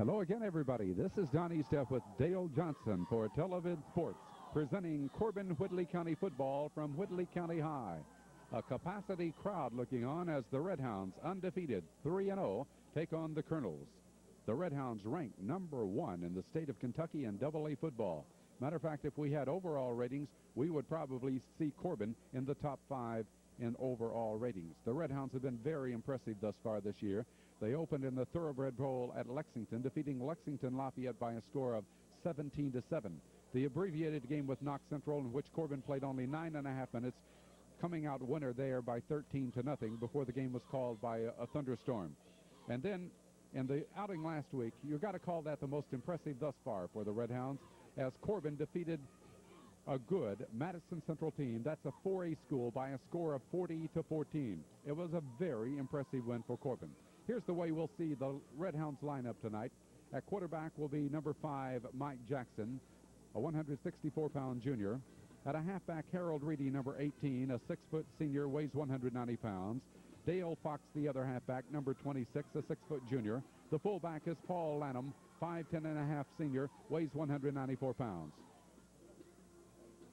Hello again, everybody. This is Donnie Steff with Dale Johnson for Televid Sports, presenting Corbin Whitley County football from Whitley County High. A capacity crowd looking on as the Redhounds, undefeated 3-0, take on the Colonels. The Redhounds ranked #1 in the state of Kentucky in AA football. Matter of fact, if we had overall ratings, we would probably see Corbin in the top 5 in overall ratings. The Redhounds have been very impressive thus far this year. They opened in the Thoroughbred Bowl at Lexington, defeating Lexington Lafayette by a score of 17-7. The abbreviated game with Knox Central, in which Corbin played only 9.5 minutes, coming out winner there by 13-0 before the game was called by a thunderstorm. And then in the outing last week, you've got to call that the most impressive thus far for the Redhounds, as Corbin defeated a good Madison Central team. That's a 4A school by a score of 40-14. It was a very impressive win for Corbin. Here's the way we'll see the Redhounds lineup tonight. At quarterback will be number 5, Mike Jackson, a 164-pound junior. At a halfback, Harold Reedy, number 18, a 6-foot senior, weighs 190 pounds. Dale Fox, the other halfback, number 26, a 6-foot junior. The fullback is Paul Lanham, 5'10.5" senior, weighs 194 pounds.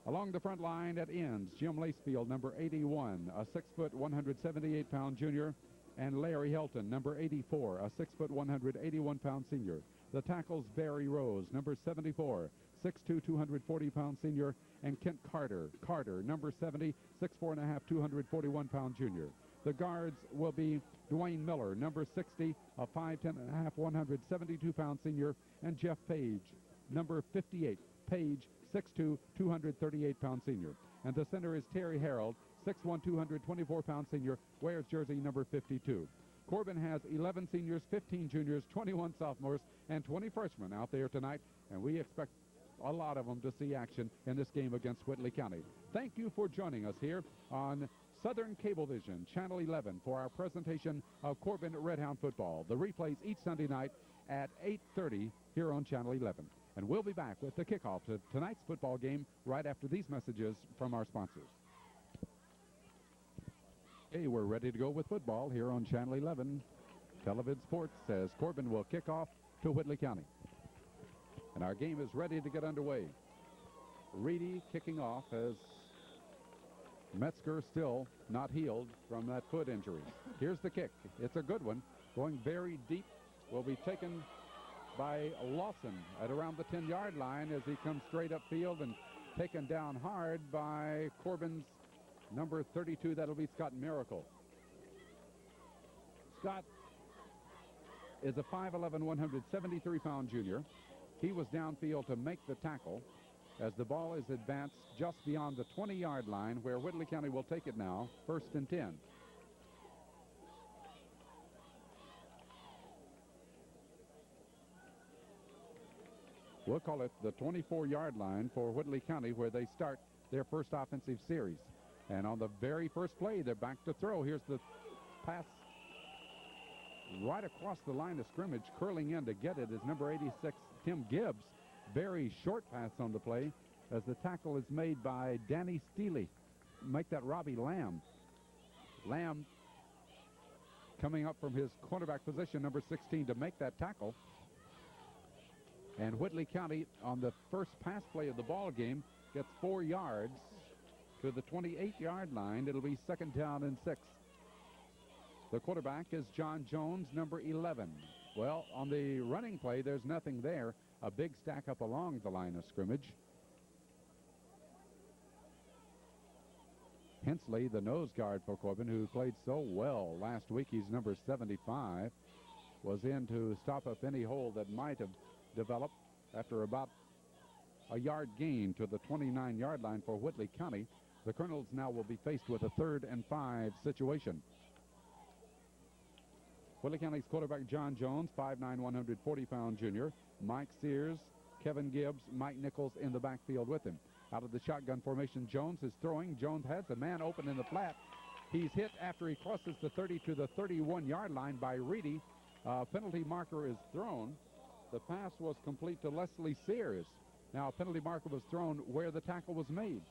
Along the front line at ends, Jim Lacefield, number 81, a 6-foot, 178-pound junior, and Larry Helton, number 84, a 6-foot, 181-pound senior. The tackles, Barry Rose, number 74, 6'2", 240-pound senior, and Kent Carter, number 70, 6'4.5", 241-pound junior. The guards will be Dwayne Miller, number 60, a 5'10.5", 172-pound senior, and Jeff Page, number 58, Page, 6'2", 238-pound senior. And the center is Terry Harold, 6'1", 224-pound senior, wears jersey number 52. Corbin has 11 seniors, 15 juniors, 21 sophomores, and 20 freshmen out there tonight, and we expect a lot of them to see action in this game against Whitley County. Thank you for joining us here on Southern Cablevision, Channel 11, for our presentation of Corbin Redhound football. The replays each Sunday night at 8:30 here on Channel 11. And we'll be back with the kickoff to tonight's football game right after these messages from our sponsors. Hey, we're ready to go with football here on Channel 11. Televid Sports says Corbin will kick off to Whitley County. And our game is ready to get underway. Reedy kicking off as Metzger still not healed from that foot injury. Here's the kick. It's a good one. Going very deep. Will be taken by Lawson at around the 10-yard line as he comes straight upfield and taken down hard by Corbin's number 32. That'll be Scott Miracle. Scott is a 5'11", 173-pound junior. He was downfield to make the tackle as the ball is advanced just beyond the 20-yard line, where Whitley County will take it now, 1st and 10. We'll call it the 24-yard line for Whitley County, where they start their first offensive series. And on the very first play, they're back to throw. Here's the pass right across the line of scrimmage. Curling in to get it is number 86, Tim Gibbs. Very short pass on the play as the tackle is made by Danny Steely. Make that Robbie Lamb. Lamb coming up from his cornerback position, number 16, to make that tackle. And Whitley County, on the first pass play of the ball game, gets 4 yards to the 28-yard line. It'll be 2nd down and 6. The quarterback is John Jones, number 11. Well, on the running play, there's nothing there. A big stack up along the line of scrimmage. Hensley, the nose guard for Corbin, who played so well last week, he's number 75, was in to stop up any hole that might have developed after about a yard gain to the 29-yard line for Whitley County. The Colonels now will be faced with a 3rd and 5 situation. Whitley County's quarterback John Jones, 5'9", 140-pound junior. Mike Sears, Kevin Gibbs, Mike Nichols in the backfield with him. Out of the shotgun formation, Jones is throwing. Jones has a man open in the flat. He's hit after he crosses the 30 to the 31-yard line by Reedy. Penalty marker is thrown. The pass was complete to Leslie Sears. Now a penalty marker was thrown where the tackle was made.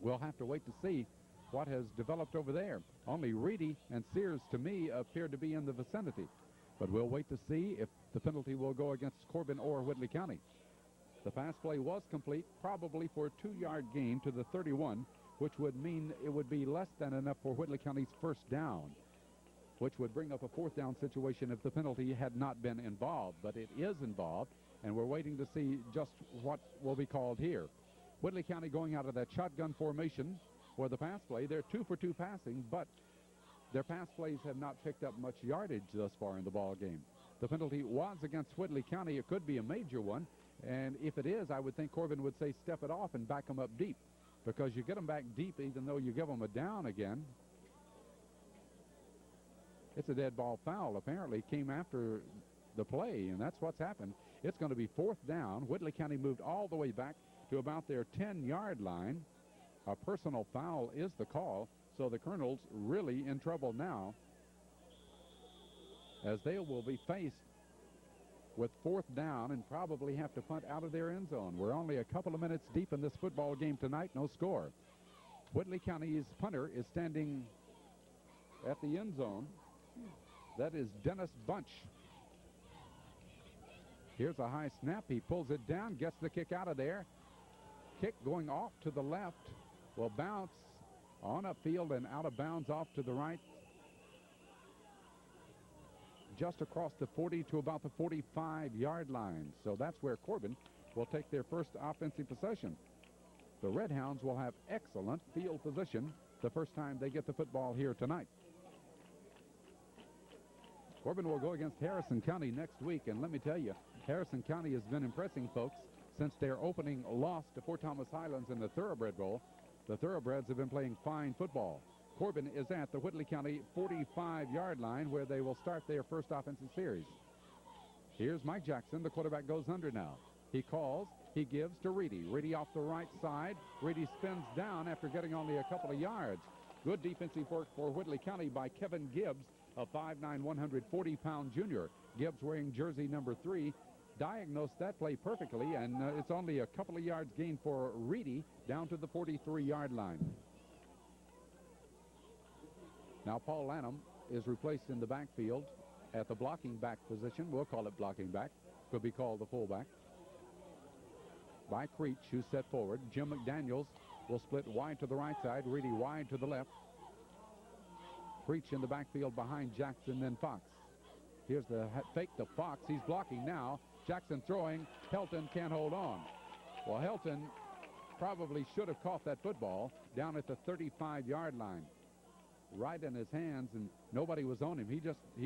We'll have to wait to see what has developed over there. Only Reedy and Sears, to me, appear to be in the vicinity. But we'll wait to see if the penalty will go against Corbin or Whitley County. The pass play was complete, probably for a 2-yard gain to the 31, which would mean it would be less than enough for Whitley County's first down, which would bring up a 4th down situation if the penalty had not been involved. But it is involved, and we're waiting to see just what will be called here. Whitley County going out of that shotgun formation for the pass play. They're 2 for 2 passing, but their pass plays have not picked up much yardage thus far in the ball game. The penalty was against Whitley County. It could be a major one, and if it is, I would think Corbin would say step it off and back them up deep, because you get them back deep even though you give them a down again. It's a dead ball foul. Apparently came after the play, and that's what's happened. It's going to be 4th down. Whitley County moved all the way back to about their 10-yard line. A personal foul is the call, so the Colonels really in trouble now, as they will be faced with 4th down and probably have to punt out of their end zone. We're only a couple of minutes deep in this football game tonight, no score. Whitley County's punter is standing at the end zone. That is Dennis Bunch. Here's a high snap. He pulls it down, gets the kick out of there. Kick going off to the left will bounce on upfield and out of bounds off to the right, just across the 40 to about the 45-yard line. So that's where Corbin will take their first offensive possession. The Red Hounds will have excellent field position the first time they get the football here tonight. Corbin will go against Harrison County next week, and let me tell you, Harrison County has been impressing folks since their opening loss to Fort Thomas Highlands in the Thoroughbred Bowl. The Thoroughbreds have been playing fine football. Corbin is at the Whitley County 45-yard line, where they will start their first offensive series. Here's Mike Jackson. The quarterback goes under now. He calls. He gives to Reedy. Reedy off the right side. Reedy spins down after getting only a couple of yards. Good defensive work for Whitley County by Kevin Gibbs, a 5'9", 140-pound junior. Gibbs wearing jersey number 3. Diagnosed that play perfectly, and it's only a couple of yards gain for Reedy down to the 43-yard line. Now Paul Lanham is replaced in the backfield at the blocking back position. We'll call it blocking back. Could be called the fullback. By Creech, who's set forward. Jim McDaniels will split wide to the right side. Reedy wide to the left. Creech in the backfield behind Jackson, then Fox. Here's the fake to Fox. He's blocking now. Jackson throwing. Helton can't hold on. Well, Helton probably should have caught that football down at the 35-yard line. Right in his hands, and nobody was on him. He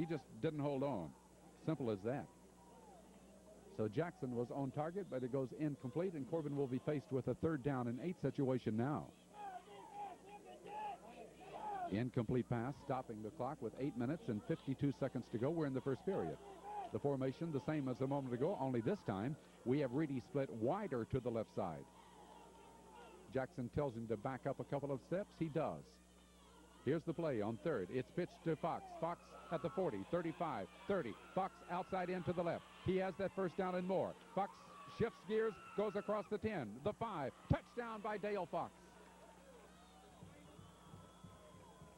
just didn't hold on. Simple as that. So Jackson was on target, but it goes incomplete, and Corbin will be faced with a 3rd down and 8 situation now. Incomplete pass, stopping the clock with 8 minutes and 52 seconds to go. We're in the first period. The formation the same as a moment ago, only this time we have Reedy split wider to the left side. Jackson tells him to back up a couple of steps. He does. Here's the play on 3rd. It's pitched to Fox. Fox at the 40, 35, 30. Fox outside in to the left. He has that first down and more. Fox shifts gears, goes across the 10, the 5. Touchdown by Dale Fox.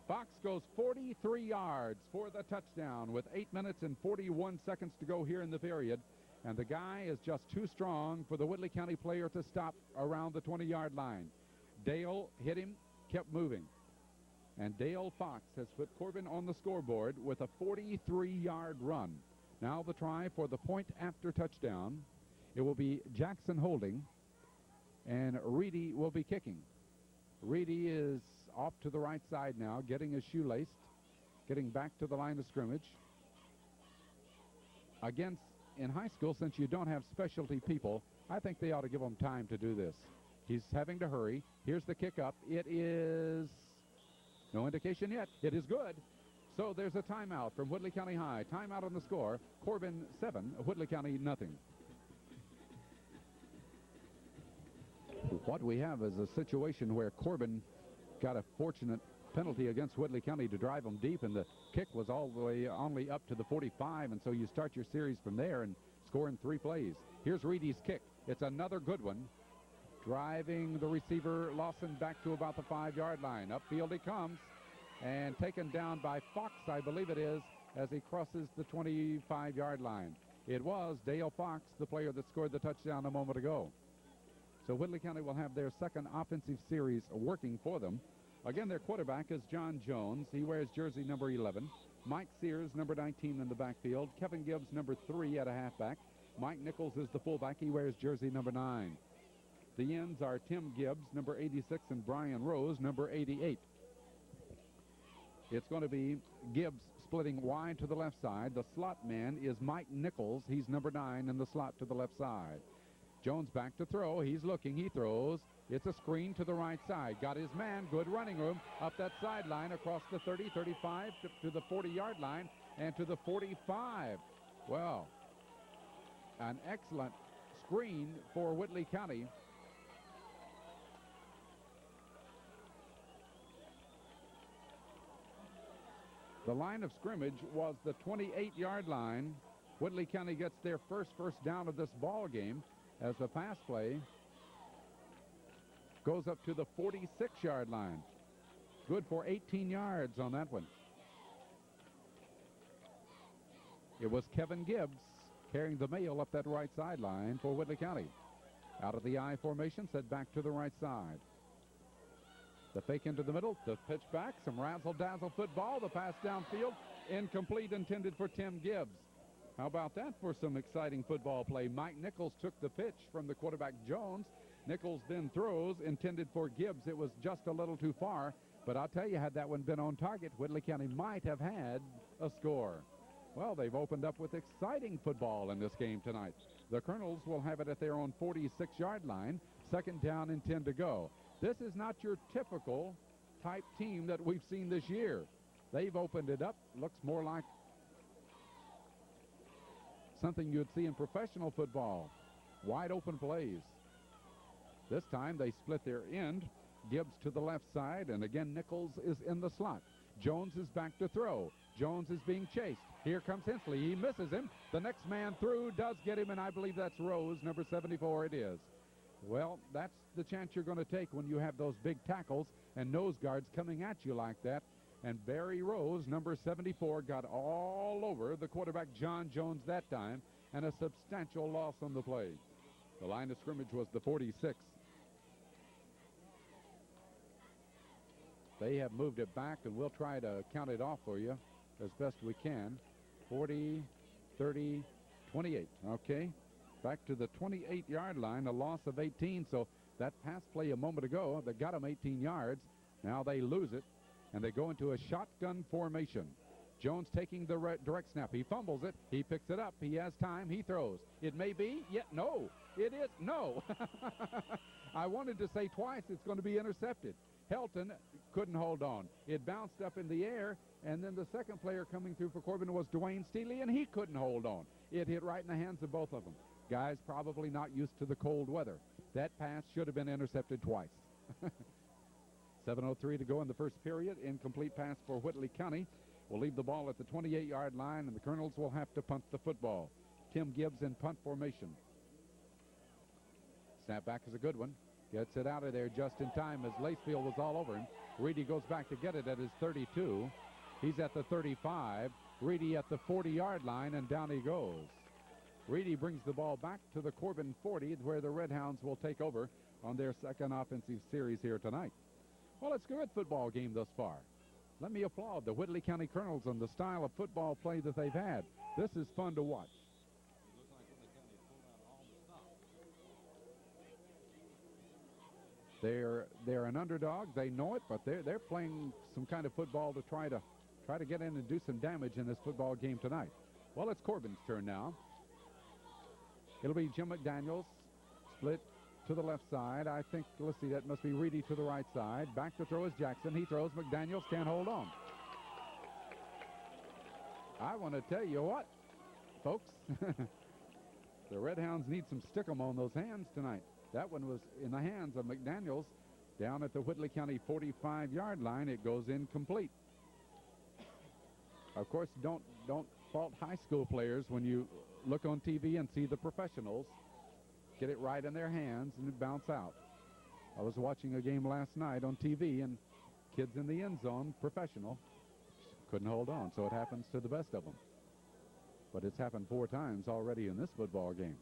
Fox goes 43 yards for the touchdown with 8 minutes and 41 seconds to go here in the period. And the guy is just too strong for the Whitley County player to stop around the 20-yard line. Dale hit him, kept moving. And Dale Fox has put Corbin on the scoreboard with a 43-yard run. Now the try for the point after touchdown. It will be Jackson holding, and Reedy will be kicking. Reedy is off to the right side now, getting his shoelaced, getting back to the line of scrimmage. Again, in high school, since you don't have specialty people, I think they ought to give him time to do this. He's having to hurry. Here's the kick up. It is no indication yet. It is good. So there's a timeout from Whitley County High. Timeout on the score. Corbin 7, Whitley County nothing. What we have is a situation where Corbin got a fortunate penalty against Whitley County to drive them deep, and the kick was all the way only up to the 45, and so you start your series from there and score in 3 plays. Here's Reedy's kick. It's another good one. Driving the receiver, Lawson, back to about the 5-yard line. Upfield he comes, and taken down by Fox, I believe it is, as he crosses the 25-yard line. It was Dale Fox, the player that scored the touchdown a moment ago. So Whitley County will have their second offensive series working for them. Again, their quarterback is John Jones. He wears jersey number 11. Mike Sears, number 19 in the backfield. Kevin Gibbs, number 3 at a halfback. Mike Nichols is the fullback. He wears jersey number 9. The ends are Tim Gibbs, number 86, and Brian Rose, number 88. It's going to be Gibbs splitting wide to the left side. The slot man is Mike Nichols. He's number 9 in the slot to the left side. Jones back to throw. He's looking. He throws. It's a screen to the right side. Got his man. Good running room up that sideline across the 30, 35 to the 40-yard line and to the 45. Well, an excellent screen for Whitley County. The line of scrimmage was the 28-yard line. Whitley County gets their first down of this ball game as the pass play goes up to the 46-yard line. Good for 18 yards on that one. It was Kevin Gibbs carrying the mail up that right sideline for Whitley County. Out of the I formation, set back to the right side. The fake into the middle, the pitch back, some razzle-dazzle football, the pass downfield, incomplete, intended for Tim Gibbs. How about that for some exciting football play? Mike Nichols took the pitch from the quarterback Jones. Nichols then throws, intended for Gibbs. It was just a little too far, but I'll tell you, had that one been on target, Whitley County might have had a score. Well, they've opened up with exciting football in this game tonight. The Colonels will have it at their own 46-yard line, 2nd down and 10 to go. This is not your typical type team that we've seen this year. They've opened it up. Looks more like something you'd see in professional football. Wide open plays. This time they split their end. Gibbs to the left side, and again Nichols is in the slot. Jones is back to throw. Jones is being chased. Here comes Hensley. He misses him. The next man through does get him, and I believe that's Rose, number 74 it is. Well, that's the chance you're going to take when you have those big tackles and nose guards coming at you like that. And Barry Rose, number 74, got all over the quarterback John Jones that time, and a substantial loss on the play. The line of scrimmage was the 46. They have moved it back, and we'll try to count it off for you as best we can. 40, 30, 28. Okay. Back to the 28-yard line, a loss of 18. So that pass play a moment ago that got them 18 yards. Now they lose it, and they go into a shotgun formation. Jones taking the direct snap. He fumbles it. He picks it up. He has time. He throws. It may be. Yet no. It is. No. I wanted to say twice it's going to be intercepted. Helton couldn't hold on. It bounced up in the air, and then the second player coming through for Corbin was Dwayne Steele, and he couldn't hold on. It hit right in the hands of both of them. Guys probably not used to the cold weather. That pass should have been intercepted twice. 7:03 to go in the first period. Incomplete pass for Whitley County. Will leave the ball at the 28-yard line, and the Colonels will have to punt the football. Tim Gibbs in punt formation. Snapback is a good one. Gets it out of there just in time as Lacefield was all over him. Reedy goes back to get it at his 32. He's at the 35. Reedy at the 40-yard line, and down he goes. Reedy brings the ball back to the Corbin 40, where the Red Hounds will take over on their second offensive series here tonight. Well, it's a good football game thus far. Let me applaud the Whitley County Colonels on the style of football play that they've had. This is fun to watch. They're an underdog. They know it, but they're playing some kind of football to try to get in and do some damage in this football game tonight. Well, it's Corbin's turn now. It'll be Jim McDaniels, split to the left side. I think, let's see, that must be Reedy to the right side. Back to throw is Jackson. He throws. McDaniels can't hold on. I want to tell you what, folks, the Red Hounds need some stick-em on those hands tonight. That one was in the hands of McDaniels down at the Whitley County 45-yard line. It goes incomplete. Of course, don't fault high school players when you look on TV and see the professionals get it right in their hands and it bounce out. I was watching a game last night on TV, and kids in the end zone, professional, Couldn't hold on, so it happens to the best of them. But it's happened 4 times already in this football game.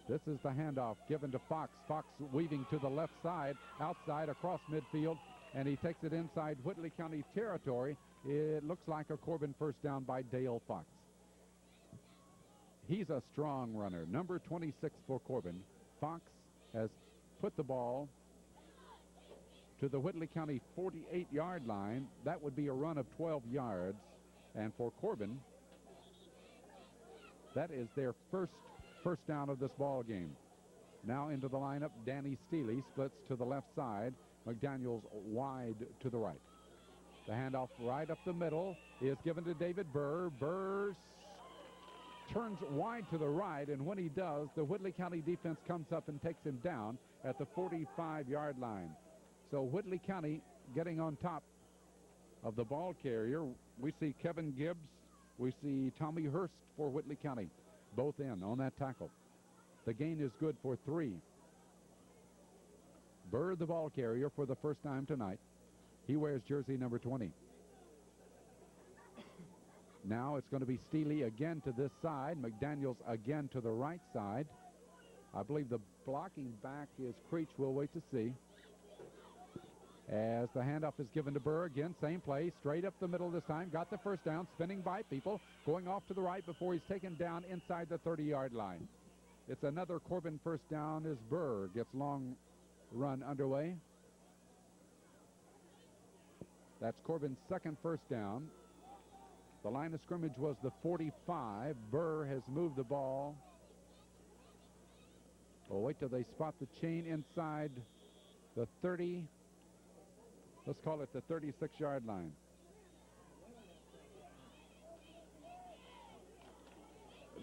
This is the handoff given to Fox. Fox weaving to the left side, outside, across midfield, and he takes it inside Whitley County territory. It looks like a Corbin first down by Dale Fox. He's a strong runner. Number 26 for Corbin. Fox has put the ball to the Whitley County 48-yard line. That would be a run of 12 yards. And for Corbin, that is their first down of this ball game. Now into the lineup, Danny Steely splits to the left side. McDaniels wide to the right. The handoff right up the middle is given to David Burr. Burr turns wide to the right, and when he does, the Whitley County defense comes up and takes him down at the 45-yard line. So Whitley County getting on top of the ball carrier. We see Kevin Gibbs. We see Tommy Hurst for Whitley County, both in on that tackle. The gain is good for 3. Burr, the ball carrier for the first time tonight. He wears jersey number 20. Now it's going to be Steely again to this side. McDaniels again to the right side. I believe the blocking back is Creech. We'll wait to see. As the handoff is given to Burr again, same play, straight up the middle this time. Got the first down, spinning by people, going off to the right before he's taken down inside the 30-yard line. It's another Corbin first down as Burr gets long run underway. That's Corbin's second first down. The line of scrimmage was the 45. Burr has moved the ball. We'll wait till they spot the chain inside the 30. Let's call it the 36-yard line.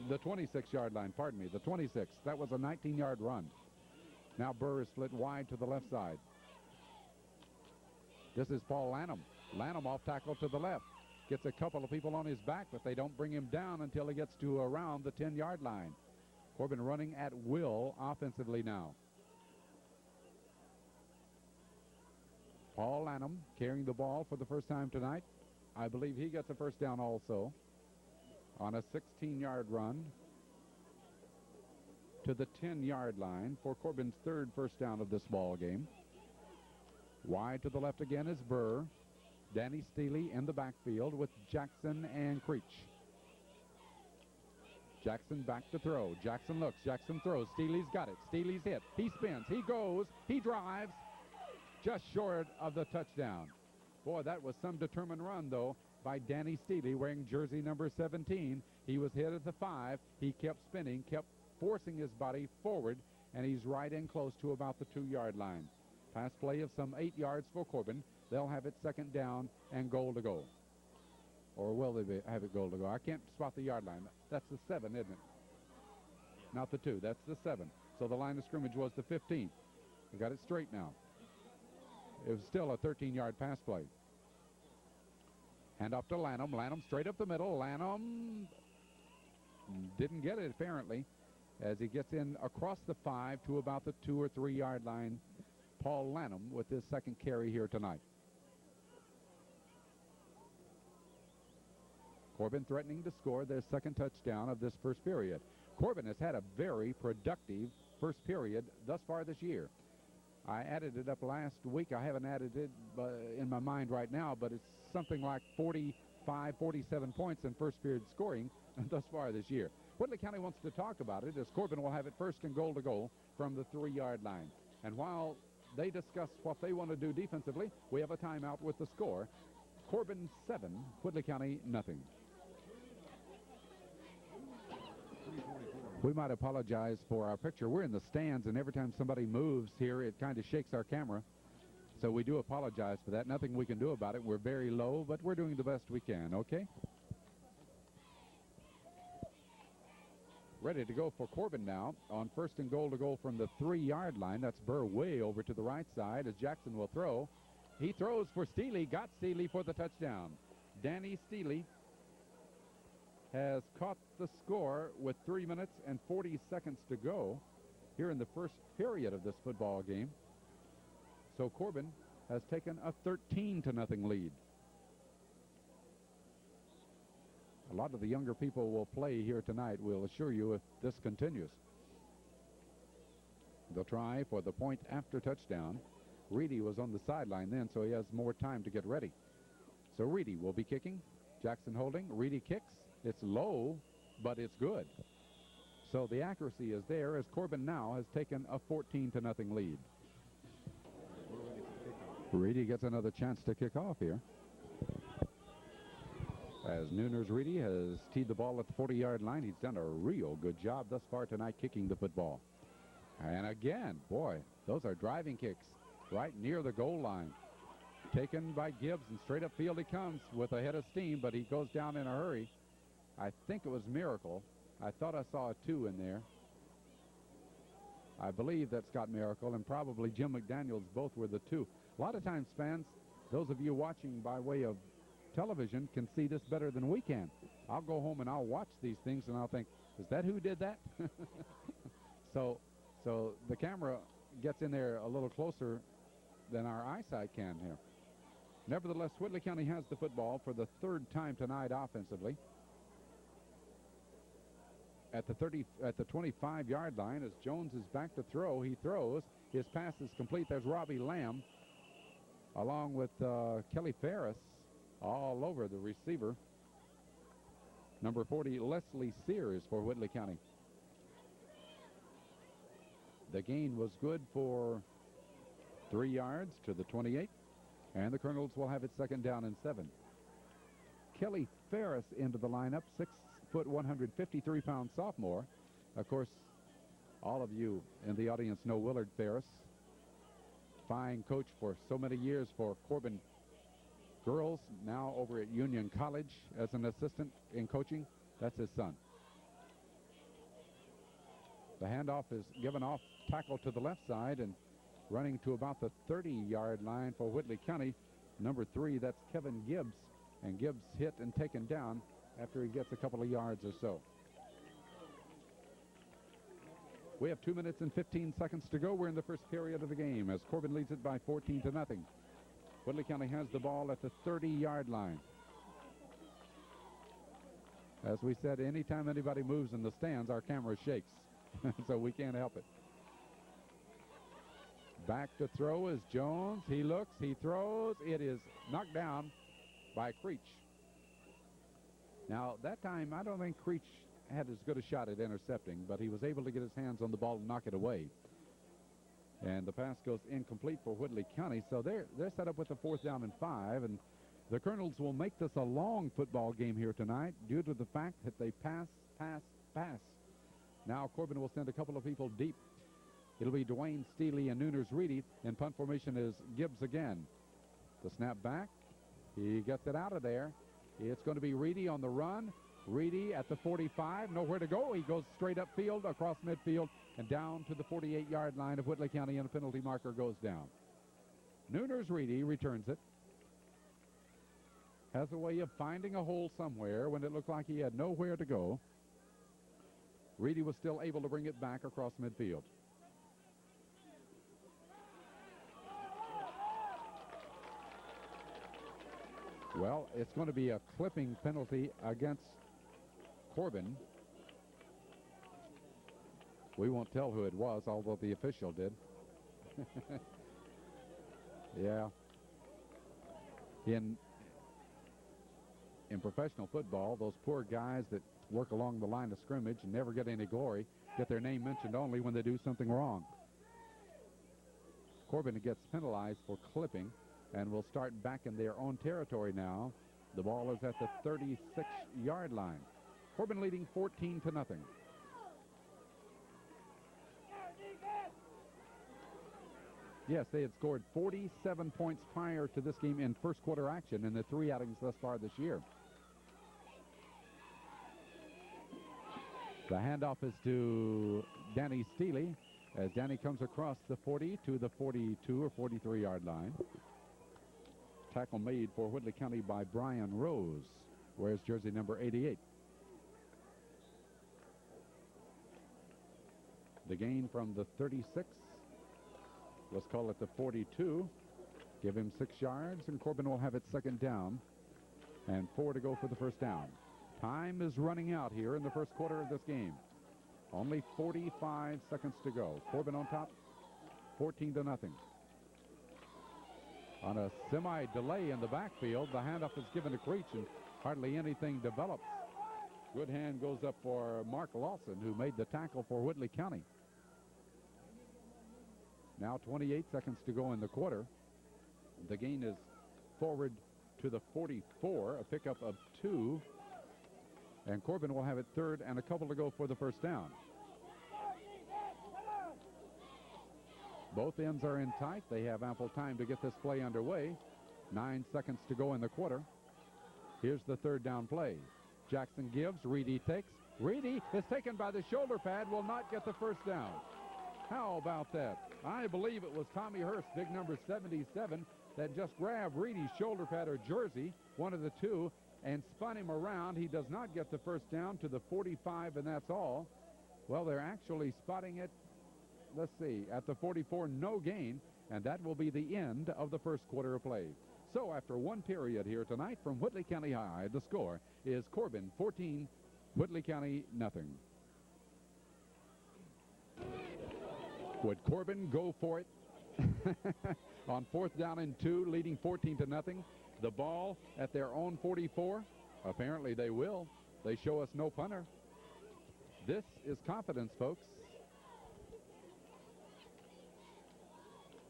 The 26-yard line, pardon me, the 26. That was a 19-yard run. Now Burr is split wide to the left side. This is Paul Lanham. Lanham off tackle to the left. Gets a couple of people on his back, but they don't bring him down until he gets to around the 10-yard line. Corbin running at will offensively now. Paul Lanham carrying the ball for the first time tonight. I believe he gets a first down also on a 16-yard run to the 10-yard line for Corbin's third first down of this ball game. Wide to the left again is Burr. Danny Steely in the backfield with Jackson and Creech. Jackson back to throw. Jackson looks. Jackson throws. Steely's got it. Steely's hit. He spins. He goes. He drives. Just short of the touchdown. Boy, that was some determined run, though, by Danny Steely wearing jersey number 17. He was hit at the 5. He kept spinning, kept forcing his body forward, and he's right in close to about the 2-yard line. Pass play of some 8 yards for Corbin. They'll have it second down and goal to go. Or will they have it goal to go? I can't spot the yard line. That's the 7, isn't it? Not the 2. That's the 7. So the line of scrimmage was the 15. We got it straight now. It was still a 13-yard pass play. Hand off to Lanham. Lanham straight up the middle. Lanham didn't get it apparently as he gets in across the 5 to about the 2 or 3 yard line. Paul Lanham with his second carry here tonight. Corbin threatening to score their second touchdown of this first period. Corbin has had a very productive first period thus far this year. I added it up last week. I haven't added it in my mind right now, but it's something like 45, 47 points in first period scoring thus far this year. Whitley County wants to talk about it as Corbin will have it first and goal to goal from the 3-yard line. And while they discuss what they want to do defensively, we have a timeout with the score. Corbin 7, Whitley County nothing. We might apologize for our picture. We're in the stands, and every time somebody moves here, it kind of shakes our camera. So we do apologize for that. Nothing we can do about it. We're very low, but we're doing the best we can, okay? Ready to go for Corbin now on first and goal to goal from the 3-yard line. That's Burr way over to the right side as Jackson will throw. He throws for Steely. Got Steely for the touchdown. Danny Steely has caught the score with 3 minutes and 40 seconds to go here in the first period of this football game. So Corbin has taken a 13-0 lead. A lot of the younger people will play here tonight, we'll assure you, if this continues. They'll try for the point after touchdown. Reedy was on the sideline then, so he has more time to get ready. So Reedy will be kicking. Jackson holding. Reedy kicks. It's low, but it's good. So the accuracy is there as Corbin now has taken a 14-0 lead. Reedy gets another chance to kick off here. As Nooners Reedy has teed the ball at the 40-yard line. He's done a real good job thus far tonight kicking the football. And again, boy, those are driving kicks right near the goal line. Taken by Gibbs, and straight up field he comes with a head of steam, but he goes down in a hurry. I think it was Miracle. I thought I saw a 2 in there. I believe that's Scott Miracle and probably Jim McDaniels. Both were the 2. A lot of times, fans, those of you watching by way of television can see this better than we can. I'll go home and I'll watch these things and I'll think, is that who did that? So the camera gets in there a little closer than our eyesight can here. Nevertheless, Whitley County has the football for the 3rd time tonight offensively. At the 25-yard line, as Jones is back to throw, he throws. His pass is complete. There's Robbie Lamb along with Kelly Ferris all over the receiver. Number 40, Leslie Sears for Whitley County. The gain was good for 3 yards to the 28, and the Colonels will have it 2nd down and 7. Kelly Ferris into the lineup, 6 foot 153-pound sophomore. Of course, all of you in the audience know Willard Ferris, fine coach for so many years for Corbin girls, now over at Union College as an assistant in coaching. That's his son. The handoff is given off tackle to the left side, and running to about the 30-yard line for Whitley County, number 3, that's Kevin Gibbs, and Gibbs hit and taken down after he gets a couple of yards or so. We have 2 minutes and 15 seconds to go. We're in the first period of the game as Corbin leads it by 14-0. Whitley County has the ball at the 30-yard line. As we said, anytime anybody moves in the stands, our camera shakes, so we can't help it. Back to throw is Jones. He looks, he throws. It is knocked down by Creech. Now, that time, I don't think Creech had as good a shot at intercepting, but he was able to get his hands on the ball and knock it away. And the pass goes incomplete for Whitley County, so they're set up with a 4th down and 5, and the Colonels will make this a long football game here tonight due to the fact that they pass. Now Corbin will send a couple of people deep. It'll be Dwayne Steely and Nooners Reedy. In punt formation is Gibbs again. The snap back. He gets it out of there. It's going to be Reedy on the run. Reedy at the 45. Nowhere to go. He goes straight upfield, across midfield, and down to the 48-yard line of Whitley County, and a penalty marker goes down. Nooners Reedy returns it. Has a way of finding a hole somewhere when it looked like he had nowhere to go. Reedy was still able to bring it back across midfield. Well, it's going to be a clipping penalty against Corbin. We won't tell who it was, although the official did. Yeah. In professional football, those poor guys that work along the line of scrimmage and never get any glory get their name mentioned only when they do something wrong. Corbin gets penalized for clipping, and will start back in their own territory now. The ball is at the 36-yard line. Corbin leading 14-0. Yes, they had scored 47 points prior to this game in first quarter action in the 3 outings thus far this year. The handoff is to Danny Steely as Danny comes across the 40 to the 42 or 43-yard line. Tackle made for Whitley County by Brian Rose, wears jersey number 88. The gain from the 36. Let's call it the 42. Give him 6 yards, and Corbin will have it 2nd down and 4 to go for the 1st down. Time is running out here in the first quarter of this game. Only 45 seconds to go. Corbin on top, 14-0. On a semi-delay in the backfield, the handoff is given to Creech, and hardly anything develops. Good hand goes up for Mark Lawson, who made the tackle for Whitley County. Now 28 seconds to go in the quarter. The gain is forward to the 44, a pickup of 2. And Corbin will have it third and a couple to go for the first down. Both ends are in tight. They have ample time to get this play underway. 9 seconds to go in the quarter. Here's the third down play. Jackson gives. Reedy takes. Reedy is taken by the shoulder pad. Will not get the first down. How about that? I believe it was Tommy Hurst, big number 77, that just grabbed Reedy's shoulder pad or jersey, one of the two, and spun him around. He does not get the first down to the 45, and that's all. Well, they're actually spotting it, let's see, at the 44, no gain, and that will be the end of the first quarter of play. So after one period here tonight from Whitley County High, the score is Corbin 14, Whitley County nothing. Would Corbin go for it on 4th down and 2, leading 14-0? The ball at their own 44? Apparently they will. They show us no punter. This is confidence, folks.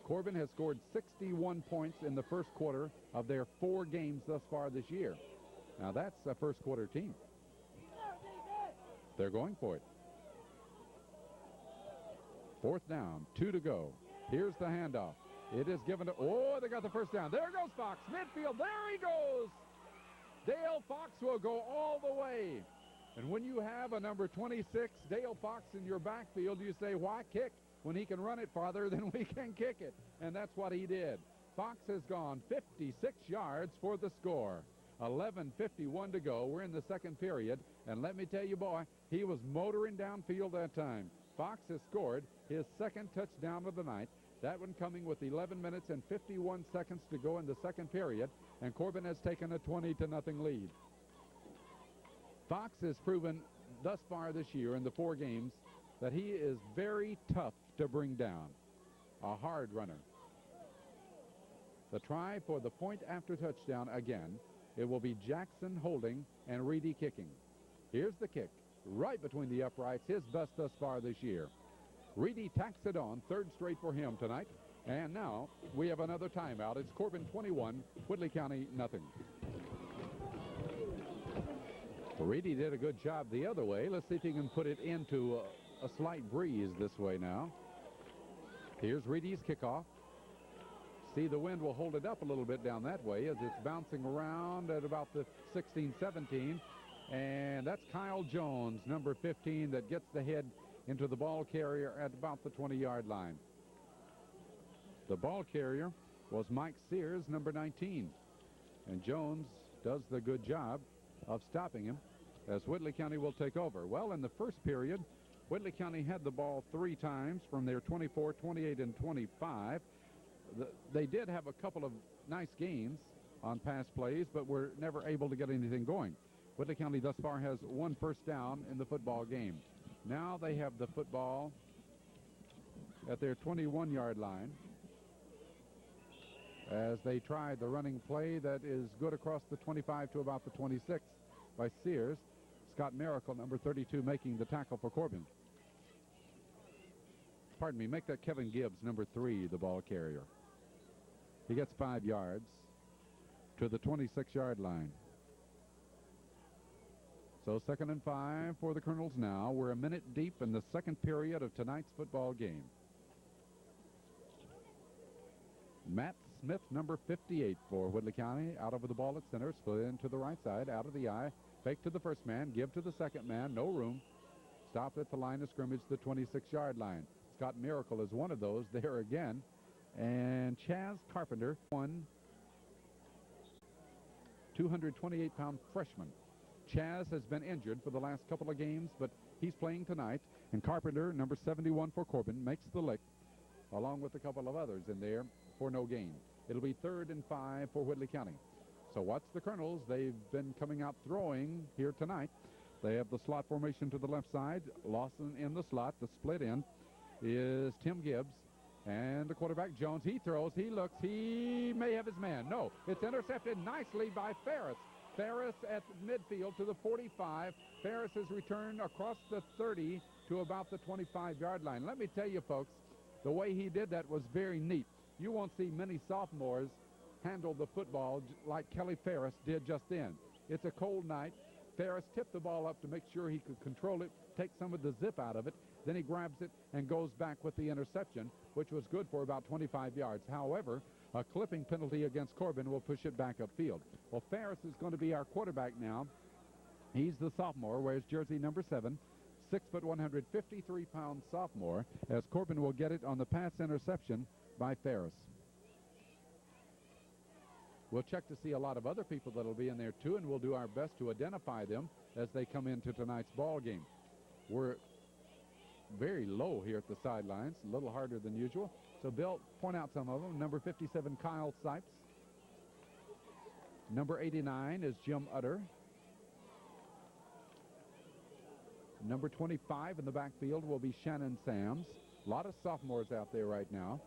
Corbin has scored 61 points in the first quarter of their 4 games thus far this year. Now that's a first quarter team. They're going for it. 4th down, 2 to go. Here's the handoff. It is given to, oh, they got the first down. There goes Fox, midfield, there he goes. Dale Fox will go all the way. And when you have a number 26, Dale Fox, in your backfield, you say, why kick when he can run it farther than we can kick it? And that's what he did. Fox has gone 56 yards for the score. 11:51 to go. We're in the second period. And let me tell you, boy, he was motoring downfield that time. Fox has scored his second touchdown of the night. That one coming with 11 minutes and 51 seconds to go in the second period, and Corbin has taken a 20-0 lead. Fox has proven thus far this year in the 4 games that he is very tough to bring down. A hard runner. The try for the point after touchdown again. It will be Jackson holding and Reedy kicking. Here's the kick, right between the uprights, his best thus far this year. Reedy tacks it on, 3rd straight for him tonight. And now we have another timeout. It's Corbin 21, Whitley County nothing. Reedy did a good job the other way. Let's see if he can put it into a slight breeze this way now. Here's Reedy's kickoff. See, the wind will hold it up a little bit down that way as it's bouncing around at about the 16-17. And that's Kyle Jones, number 15, that gets the head into the ball carrier at about the 20-yard line. The ball carrier was Mike Sears, number 19. And Jones does the good job of stopping him as Whitley County will take over. Well, in the first period, Whitley County had the ball 3 times from their 24, 28, and 25. They did have a couple of nice gains on pass plays, but were never able to get anything going. Whitley County thus far has 1 first down in the football game. Now they have the football at their 21-yard line as they try the running play that is good across the 25 to about the 26 by Sears. Scott Miracle, number 32, making the tackle for Corbin. Pardon me, make that Kevin Gibbs, number 3, the ball carrier. He gets 5 yards to the 26-yard line. So 2nd and 5 for the Colonels now. We're a minute deep in the second period of tonight's football game. Matt Smith, number 58 for Whitley County, out over the ball at center, split into the right side, out of the eye, fake to the first man, give to the second man, no room. Stopped at the line of scrimmage, the 26-yard line. Scott Miracle is one of those there again. And Chaz Carpenter, 228-pound freshman. Chaz has been injured for the last couple of games, but he's playing tonight. And Carpenter, number 71 for Corbin, makes the lick, along with a couple of others in there for no gain. It'll be 3rd and 5 for Whitley County. So watch the Colonels. They've been coming out throwing here tonight. They have the slot formation to the left side. Lawson in the slot. The split end is Tim Gibbs. And the quarterback, Jones, he throws, he looks, he may have his man. No, it's intercepted nicely by Ferris. Ferris at midfield to the 45. Ferris has returned across the 30 to about the 25-yard line. Let me tell you, folks, the way he did that was very neat. You won't see many sophomores handle the football like Kelly Ferris did just then. It's a cold night. Ferris tipped the ball up to make sure he could control it, take some of the zip out of it. Then he grabs it and goes back with the interception, which was good for about 25 yards. However, a clipping penalty against Corbin will push it back upfield. Well, Ferris is going to be our quarterback now. He's the sophomore, wears jersey number 7, 6 foot 153-pound sophomore, as Corbin will get it on the pass interception by Ferris. We'll check to see a lot of other people that will be in there, too, and we'll do our best to identify them as they come into tonight's ball game. We're very low here at the sidelines, a little harder than usual. So Bill, point out some of them. Number 57, Kyle Sipes. Number 89 is Jim Utter. Number 25 in the backfield will be Shannon Sams. A lot of sophomores out there right now.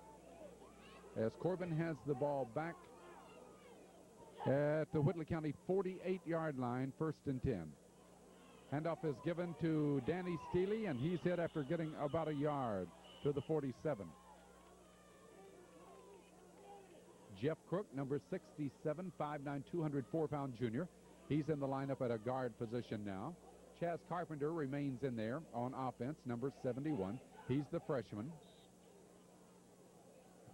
As Corbin has the ball back at the Whitley County 48-yard line, 1st and 10. Handoff is given to Danny Steele, and he's hit after getting about a yard to the 47. Jeff Crook, number 67, 5'9", 204-pound junior. He's in the lineup at a guard position now. Chaz Carpenter remains in there on offense, number 71. He's the freshman.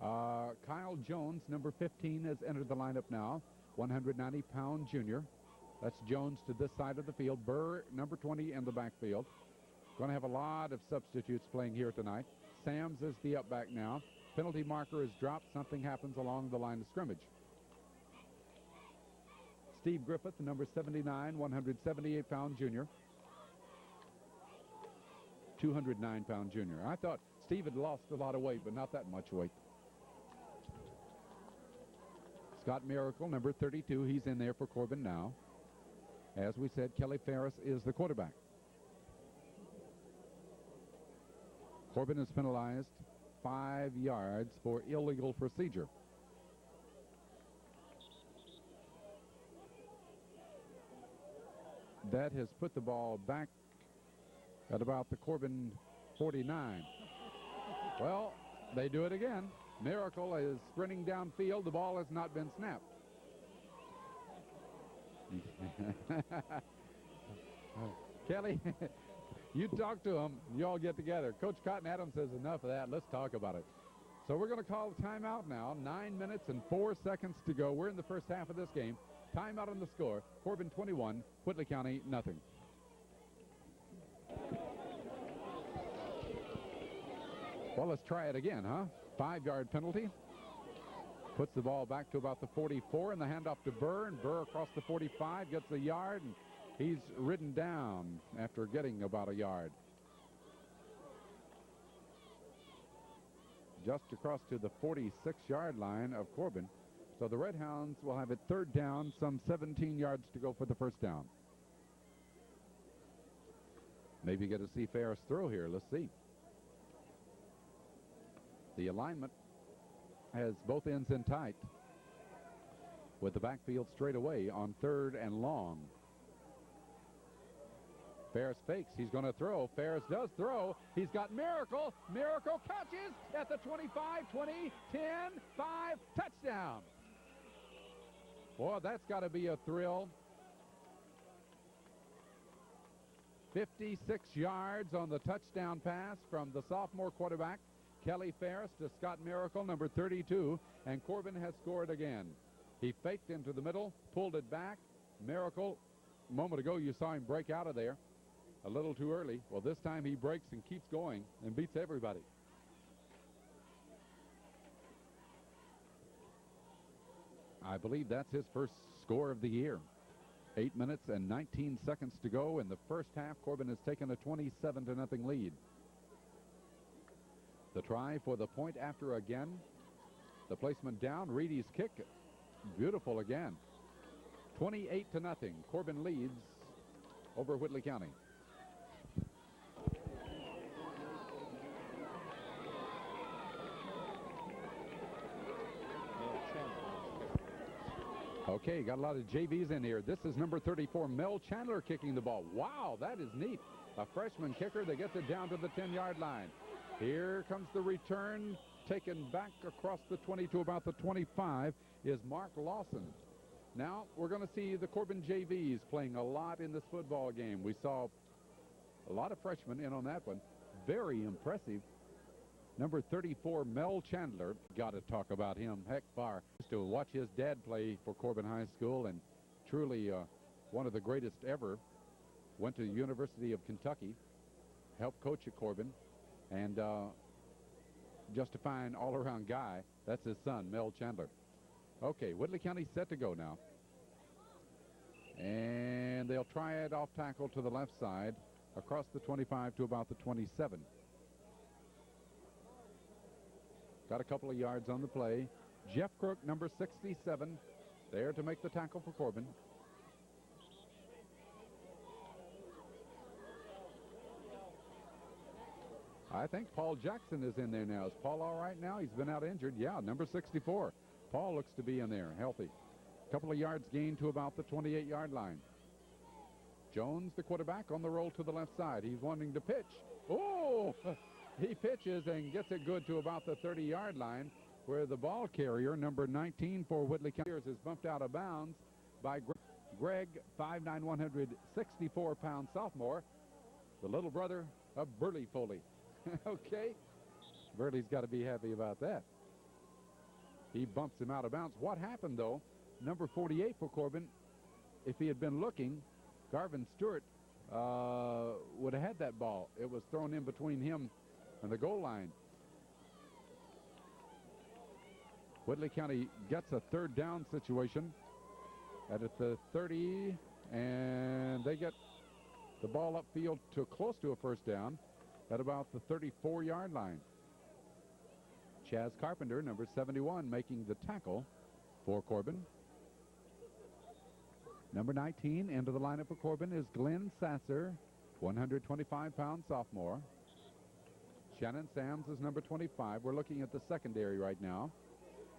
Kyle Jones, number 15, has entered the lineup now, 190-pound junior. That's Jones to this side of the field. Burr, number 20, in the backfield. Going to have a lot of substitutes playing here tonight. Sams is the up back now. Penalty marker is dropped. Something happens along the line of scrimmage. Steve Griffith, number 79, 178-pound junior. 209-pound junior. I thought Steve had lost a lot of weight, but not that much weight. Scott Miracle, number 32, he's in there for Corbin now. As we said, Kelly Ferris is the quarterback. Corbin is penalized 5 yards for illegal procedure. That has put the ball back at about the Corbin 49. Well, they do it again. Miracle is sprinting downfield. The ball has not been snapped. Kelly, you talk to him. You all get together. Coach Cotton Adams says enough of that. Let's talk about it. So we're going to call the timeout now. 9 minutes and 4 seconds to go. We're in the first half of this game. Timeout on the score. Corbin 21, Whitley County nothing. Well, let's try it again, huh? 5-yard penalty. Puts the ball back to about the 44, and the handoff to Burr, and Burr across the 45 gets a yard, and he's ridden down after getting about a yard. Just across to the 46-yard line of Corbin. So the Red Hounds will have it 3rd down, some 17 yards to go for the first down. Maybe get to see Ferris throw here. Let's see. The alignment has both ends in tight with the backfield straight away on 3rd and long. Ferris fakes. He's going to throw. Ferris does throw. He's got Miracle. Miracle catches at the 25, 20, 10, 5, touchdown. Boy, that's got to be a thrill. 56 yards on the touchdown pass from the sophomore quarterback, Kelly Ferris, to Scott Miracle, number 32, and Corbin has scored again. He faked into the middle, pulled it back. Miracle, a moment ago you saw him break out of there a little too early. Well, this time he breaks and keeps going and beats everybody. I believe that's his first score of the year. 8 minutes and 19 seconds to go in the first half. Corbin has taken a 27-0 lead. The try for the point after again. The placement down. Reedy's kick. Beautiful again. 28-0. Corbin leads over Whitley County. Okay, got a lot of JVs in here. This is number 34, Mel Chandler, kicking the ball. Wow, that is neat. A freshman kicker that gets it down to the 10-yard line. Here comes the return, taken back across the 20 to about the 25 is Mark Lawson. Now we're going to see the Corbin JVs playing a lot in this football game. We saw a lot of freshmen in on that one. Very impressive. Number 34, Mel Chandler. Got to talk about him. Heck, far to watch his dad play for Corbin High School, and truly one of the greatest ever. Went to the University of Kentucky, helped coach at Corbin, and just a fine all-around guy. That's his son, Mel Chandler. Okay, Whitley County set to go now. And they'll try it off tackle to the left side, across the 25 to about the 27. Got a couple of yards on the play. Jeff Crook, number 67, there to make the tackle for Corbin. I think Paul Jackson is in there now. Is Paul all right now? He's been out injured. Yeah, number 64. Paul looks to be in there, healthy. A couple of yards gained to about the 28-yard line. Jones, the quarterback, on the roll to the left side. He's wanting to pitch. Oh, he pitches and gets it good to about the 30-yard line, where the ball carrier, number 19 for Whitley County, is bumped out of bounds by Greg, 5'9", 164-pound sophomore, the little brother of Burley Foley. Okay, Burley's got to be happy about that. He bumps him out of bounds. What happened, though, number 48 for Corbin, if he had been looking, Garvin Stewart would have had that ball. It was thrown in between him and the goal line. Whitley County gets a third down situation at the 30, and they get the ball upfield to close to a first down at about the 34-yard line. Chaz Carpenter, number 71, making the tackle for Corbin. Number 19 into the lineup for Corbin is Glenn Sasser, 125-pound sophomore. Shannon Sams is number 25. We're looking at the secondary right now.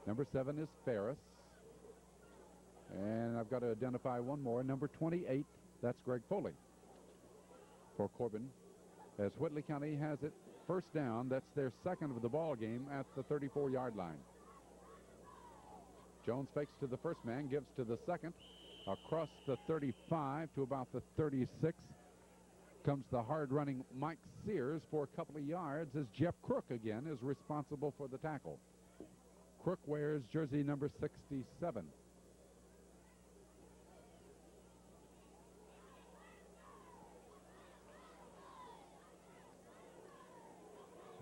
Number 7 is Ferris. And I've got to identify one more. Number 28, that's Greg Foley for Corbin. As Whitley County has it first down, that's their second of the ball game at the 34-yard line. Jones fakes to the first man, gives to the second. Across the 35 to about the 36 comes the hard-running Mike Sears for a couple of yards, as Jeff Crook again is responsible for the tackle. Crook wears jersey number 67.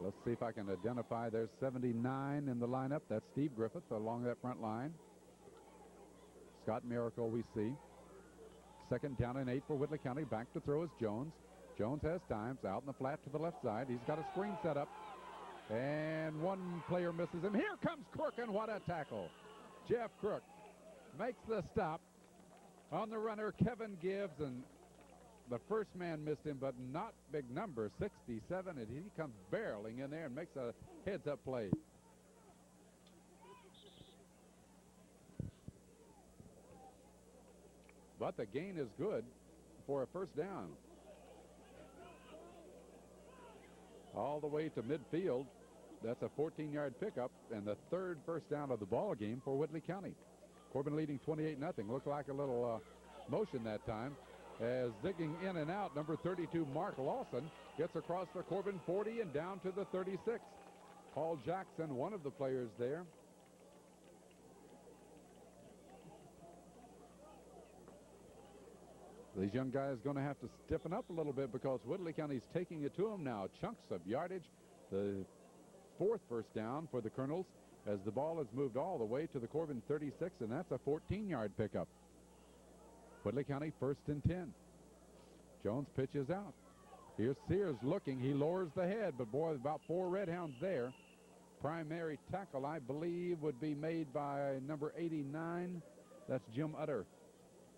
Let's see if I can identify. There's 79 in the lineup. That's Steve Griffith along that front line. Scott Miracle we see. Second down and 8 for Whitley County. Back to throw is Jones. Jones has times out in the flat to the left side. He's got a screen set up. And one player misses him. Here comes Crook, and what a tackle. Jeff Crook makes the stop on the runner, Kevin Gibbs, and the first man missed him, but not big number, 67, and he comes barreling in there and makes a heads-up play. But the gain is good for a first down. All the way to midfield. That's a 14-yard pickup and the third first down of the ball game for Whitley County. Corbin leading 28-0. Looked like a little motion that time. As zigging in and out, number 32, Mark Lawson, gets across the Corbin 40 and down to the 36. Paul Jackson, one of the players there. These young guys going to have to stiffen up a little bit because Whitley County's taking it to them now. Chunks of yardage. The fourth first down for the Colonels as the ball has moved all the way to the Corbin 36, and that's a 14-yard pickup. Whitley County first and 10. Jones pitches out. Here's Sears looking. He lowers the head, but boy, about 4 Red Hounds there. Primary tackle, I believe, would be made by number 89. That's Jim Utter.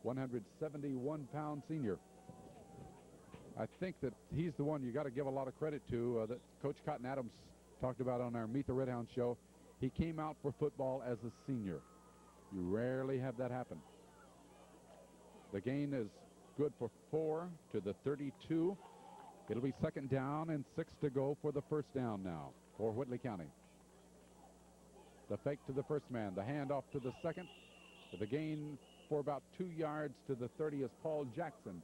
171-pound senior. I think that he's the one you got to give a lot of credit to that Coach Cotton Adams talked about on our Meet the Red Hound show. He came out for football as a senior. You rarely have that happen. The gain is good for 4 to the 32. It'll be 2nd down and 6 to go for the first down now for Whitley County. The fake to the first man, the handoff to the second. The gain for about 2 yards to the 30 is Paul Jackson.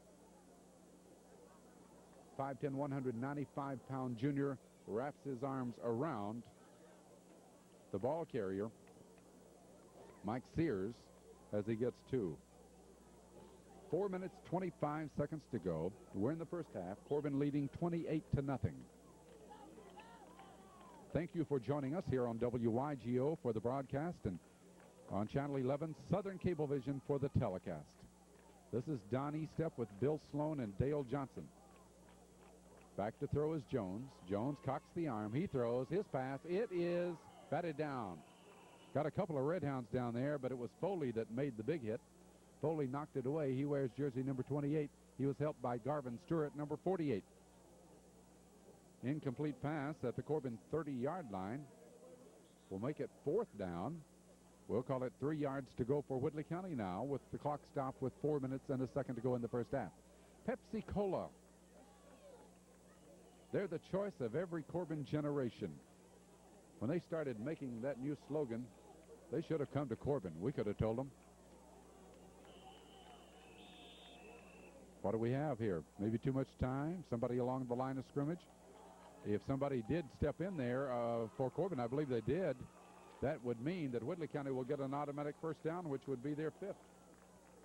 5'10", 195-pound junior wraps his arms around the ball carrier, Mike Sears, as he gets 2. 4 minutes, 25 seconds to go. We're in the first half. Corbin leading 28-0. Thank you for joining us here on WYGO for the broadcast and on Channel 11 Southern Cablevision for the telecast. This is Don Estep with Bill Sloan and Dale Johnson. Back to throw is Jones. Jones cocks the arm. He throws his pass. It is batted down. Got a couple of Red Hounds down there, but it was Foley that made the big hit. Foley knocked it away. He wears jersey number 28. He was helped by Garvin Stewart, number 48. Incomplete pass at the Corbin 30-yard line. We'll make it 4th down. We'll call it 3 yards to go for Whitley County now with the clock stopped with 4 minutes and a second to go in the first half. Pepsi Cola. They're the choice of every Corbin generation. When they started making that new slogan, they should have come to Corbin. We could have told them. What do we have here? Maybe too much time? Somebody along the line of scrimmage? If somebody did step in there for Corbin, I believe they did, that would mean that Whitley County will get an automatic first down, which would be their 5th.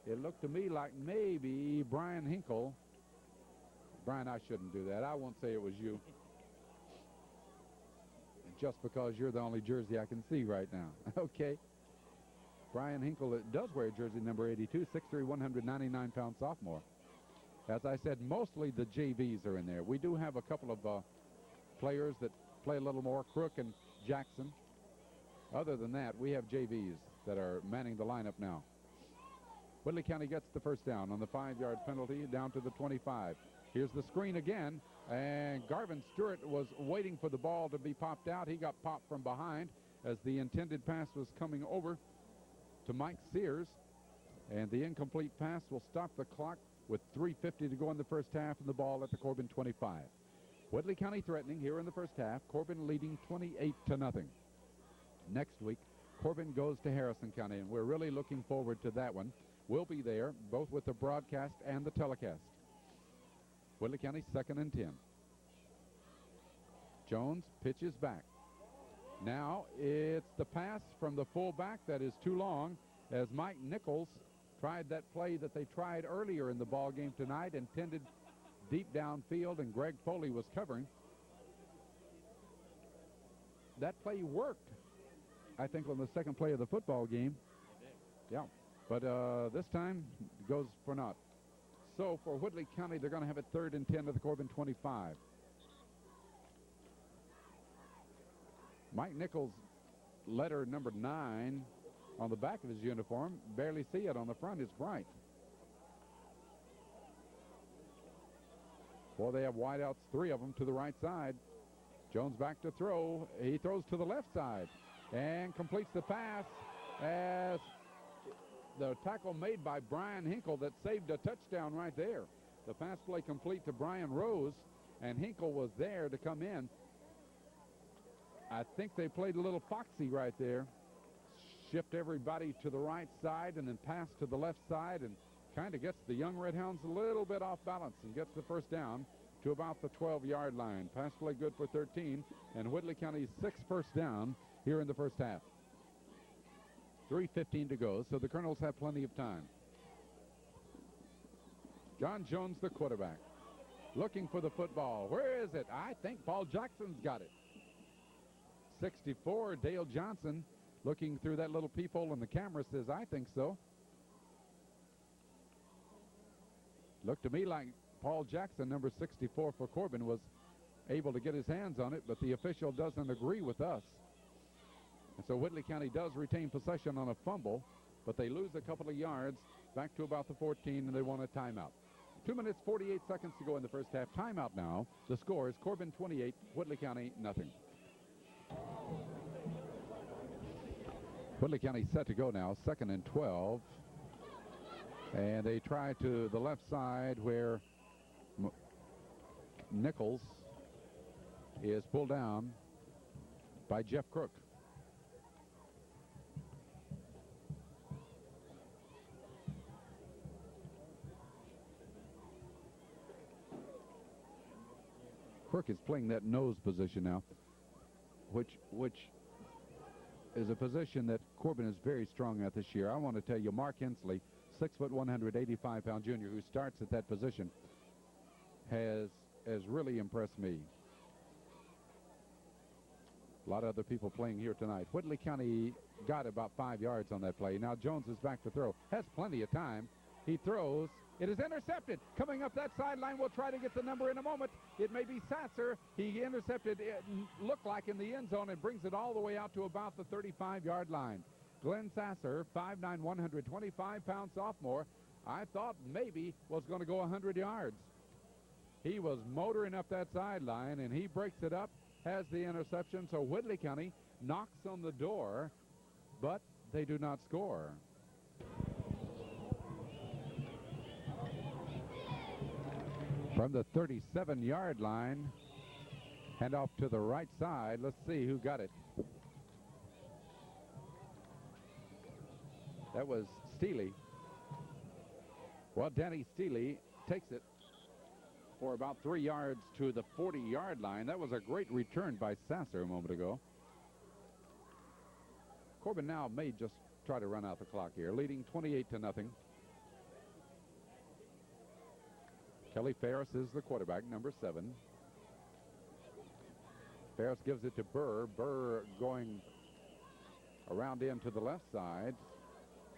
It looked to me like maybe Brian Hinkle. Brian, I shouldn't do that. I won't say it was you. Just because you're the only jersey I can see right now. Okay. Brian Hinkle does wear jersey number 82, 6'3", 199-pound sophomore. As I said, mostly the JVs are in there. We do have a couple of players that play a little more, Crook and Jackson. Other than that, we have JVs that are manning the lineup now. Whitley County gets the first down on the 5-yard penalty down to the 25. Here's the screen again, and Garvin Stewart was waiting for the ball to be popped out. He got popped from behind as the intended pass was coming over to Mike Sears, and the incomplete pass will stop the clock with 3:50 to go in the first half and the ball at the Corbin 25. Whitley County threatening here in the first half. Corbin leading 28-0. Next week, Corbin goes to Harrison County, and we're really looking forward to that one. We'll be there, both with the broadcast and the telecast. Whitley County 2nd and 10. Jones pitches back. Now it's the pass from the fullback that is too long as Mike Nichols tried that play that they tried earlier in the ball game tonight, intended deep downfield, and Greg Foley was covering. That play worked, I think, on the second play of the football game. Yeah, but this time goes for naught. So for Whitley County, they're going to have it 3rd and 10 to the Corbin 25. Mike Nichols' letter number 9 on the back of his uniform. Barely see it on the front. It's bright. Well, they have wideouts, 3 of them to the right side. Jones back to throw. He throws to the left side and completes the pass as the tackle made by Brian Hinkle that saved a touchdown right there. The pass play complete to Brian Rose, and Hinkle was there to come in. I think they played a little foxy right there. Shift everybody to the right side and then pass to the left side, and kind of gets the young Red Hounds a little bit off balance and gets the first down to about the 12-yard line. Pass play good for 13, and Whitley County's 6th first down here in the first half. 3:15 to go, so the Colonels have plenty of time. John Jones, the quarterback, looking for the football. Where is it? I think Paul Jackson's got it. 64, Dale Johnson, looking through that little peephole in the camera, says, I think so. Looked to me like Paul Jackson, number 64 for Corbin, was able to get his hands on it, but the official doesn't agree with us. And so Whitley County does retain possession on a fumble, but they lose a couple of yards back to about the 14, and they want a timeout. 2 minutes, 48 seconds to go in the first half. Timeout now. The score is Corbin 28, Whitley County nothing. Whitley County set to go now, 2nd and 12. And they try to the left side where Nichols is pulled down by Jeff Crook. Crook is playing that nose position now, which is a position that Corbin is very strong at this year. I want to tell you, Mark Hensley, 6 foot 185-pound junior who starts at that position, has really impressed me. A lot of other people playing here tonight. Whitley County got about 5 yards on that play. Now Jones is back to throw. Has plenty of time. He throws. It is intercepted. Coming up that sideline, we'll try to get the number in a moment. It may be Sasser. He intercepted, it looked like, in the end zone and brings it all the way out to about the 35-yard line. Glenn Sasser, 5'9", 125-pound sophomore, I thought maybe was going to go 100 yards. He was motoring up that sideline, and he breaks it up, has the interception. So Whitley County knocks on the door, but they do not score. From the 37-yard line, hand off to the right side. Let's see who got it. That was Steely. Well, Danny Steely takes it for about 3 yards to the 40-yard line. That was a great return by Sasser a moment ago. Corbin now may just try to run out the clock here, leading 28-0. Kelly Ferris is the quarterback, number 7. Ferris gives it to Burr. Burr going around in to the left side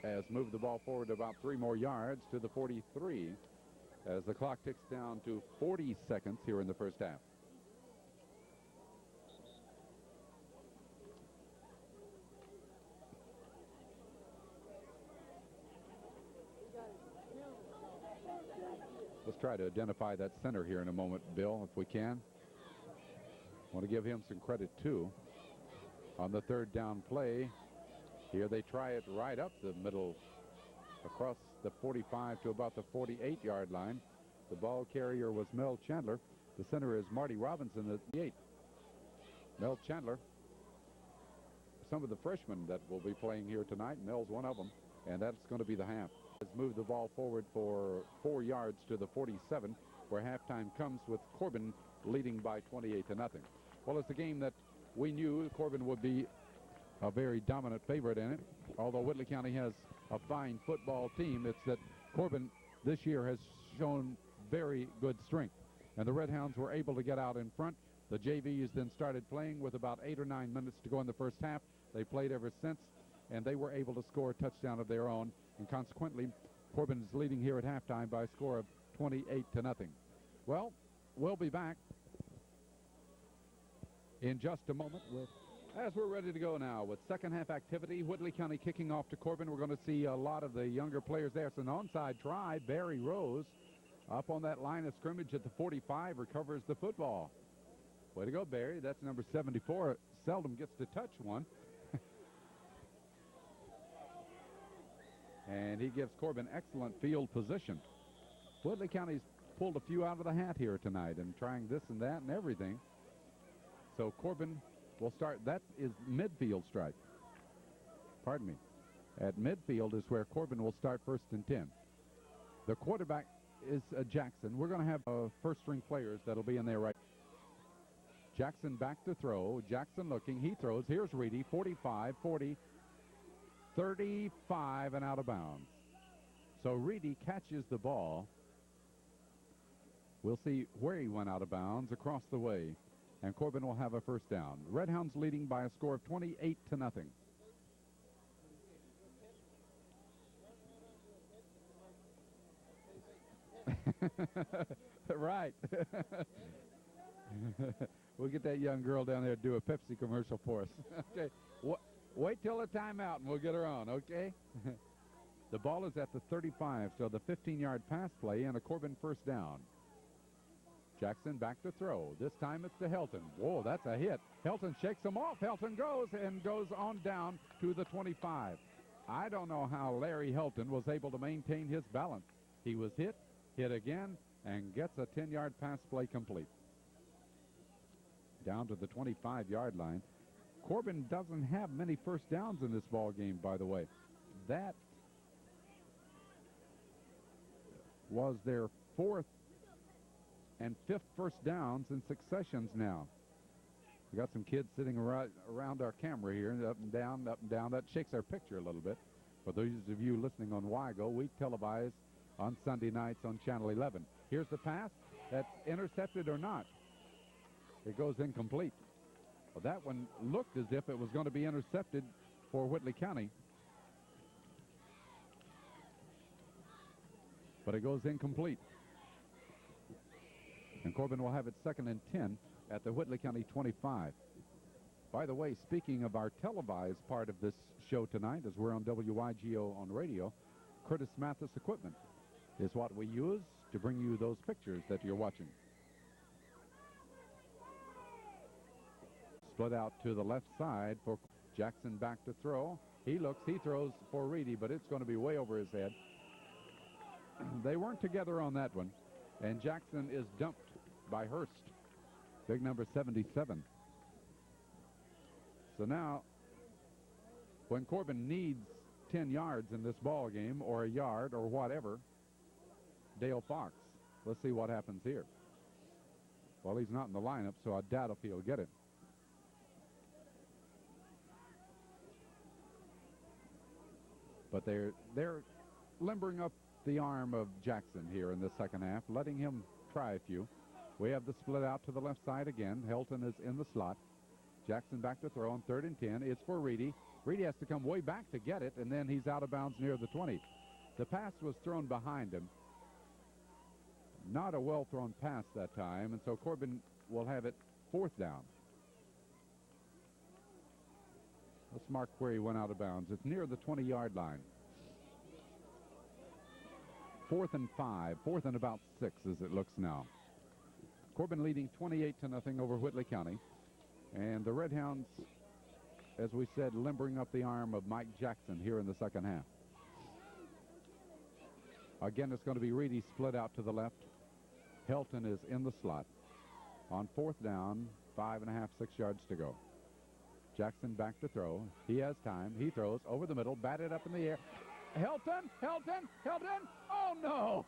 has moved the ball forward about 3 more yards to the 43 as the clock ticks down to 40 seconds here in the first half. Let's try to identify that center here in a moment, Bill, if we can. Want to give him some credit, too. On the 3rd down play, here they try it right up the middle across the 45 to about the 48-yard line. The ball carrier was Mel Chandler. The center is Marty Robinson at the 8. Mel Chandler. Some of the freshmen that will be playing here tonight, Mel's one of them, and that's going to be the half. Has moved the ball forward for 4 yards to the 47, where halftime comes with Corbin leading by 28-0. Well, it's a game that we knew Corbin would be a very dominant favorite in it. Although Whitley County has a fine football team, it's that Corbin this year has shown very good strength. And the Red Hounds were able to get out in front. The JVs then started playing with about 8 or 9 minutes to go in the first half. They played ever since, and they were able to score a touchdown of their own. And consequently, Corbin is leading here at halftime by a score of 28-0. Well, we'll be back in just a moment as we're ready to go now with second half activity. Whitley County kicking off to Corbin. We're going to see a lot of the younger players there. It's an onside try. Barry Rose up on that line of scrimmage at the 45 recovers the football. Way to go, Barry. That's number 74. Seldom gets to touch one. And he gives Corbin excellent field position. Whitley County's pulled a few out of the hat here tonight and trying this and that and everything. So Corbin will start. That is midfield strike. Pardon me. At midfield is where Corbin will start 1st and 10. The quarterback is Jackson. We're going to have first-string players that'll be in there right. Jackson back to throw. Jackson looking. He throws. Here's Reedy. 45, 40, 35, and out of bounds. So Reedy catches the ball. We'll see where he went out of bounds across the way. And Corbin will have a first down. Red Hounds leading by a score of 28-0. Right. We'll get that young girl down there to do a Pepsi commercial for us. Okay. Wait till the timeout and we'll get her on, okay? The ball is at the 35, so the 15-yard pass play and a Corbin first down. Jackson back to throw. This time it's to Helton. Whoa, that's a hit. Helton shakes him off. Helton goes on down to the 25. I don't know how Larry Helton was able to maintain his balance. He was hit again, and gets a 10-yard pass play complete. Down to the 25-yard line. Corbin doesn't have many first downs in this ball game, by the way. That was their fourth and fifth first downs in successions now. We got some kids sitting around our camera here, up and down, up and down. That shakes our picture a little bit. For those of you listening on WIGO, we televise on Sunday nights on Channel 11. Here's the pass. That's intercepted or not. It goes incomplete. Well, that one looked as if it was going to be intercepted for Whitley County. But it goes incomplete. And Corbin will have it 2nd and 10 at the Whitley County 25. By the way, speaking of our televised part of this show tonight, as we're on WIGO on radio, Curtis Mathis equipment is what we use to bring you those pictures that you're watching. Split out to the left side for Jackson back to throw. He throws for Reedy, but it's going to be way over his head. They weren't together on that one, and Jackson is dumped by Hurst, big number 77. So now, when Corbin needs 10 yards in this ball game, or a yard, or whatever, Dale Fox. Let's see what happens here. Well, he's not in the lineup, so I doubt if he'll get it. But they're limbering up the arm of Jackson here in the second half, letting him try a few. We have the split out to the left side again. Helton is in the slot. Jackson back to throw on 3rd and 10. It's for Reedy. Reedy has to come way back to get it, and then he's out of bounds near the 20. The pass was thrown behind him. Not a well-thrown pass that time, and so Corbin will have it 4th down. Let's mark where he went out of bounds. It's near the 20-yard line. 4th and 5, 4th and about 6 as it looks now. Corbin leading 28-0 over Whitley County. And the Red Hounds, as we said, limbering up the arm of Mike Jackson here in the second half. Again, it's going to be Reedy split out to the left. Helton is in the slot. On 4th down, 5.5, 6 yards to go. Jackson back to throw. He has time. He throws over the middle, batted up in the air. Helton! Oh, no!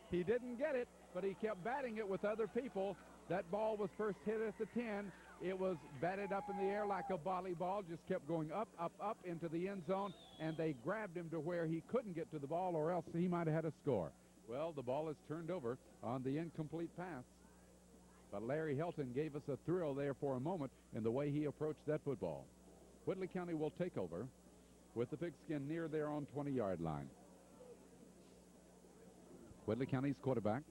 He didn't get it, but he kept batting it with other people. That ball was first hit at the 10. It was batted up in the air like a volleyball, just kept going up, up, up into the end zone, and they grabbed him to where he couldn't get to the ball, or else he might have had a score. Well, the ball is turned over on the incomplete pass. But Larry Helton gave us a thrill there for a moment in the way he approached that football. Whitley County will take over with the pigskin near their own 20-yard line. Whitley County's quarterback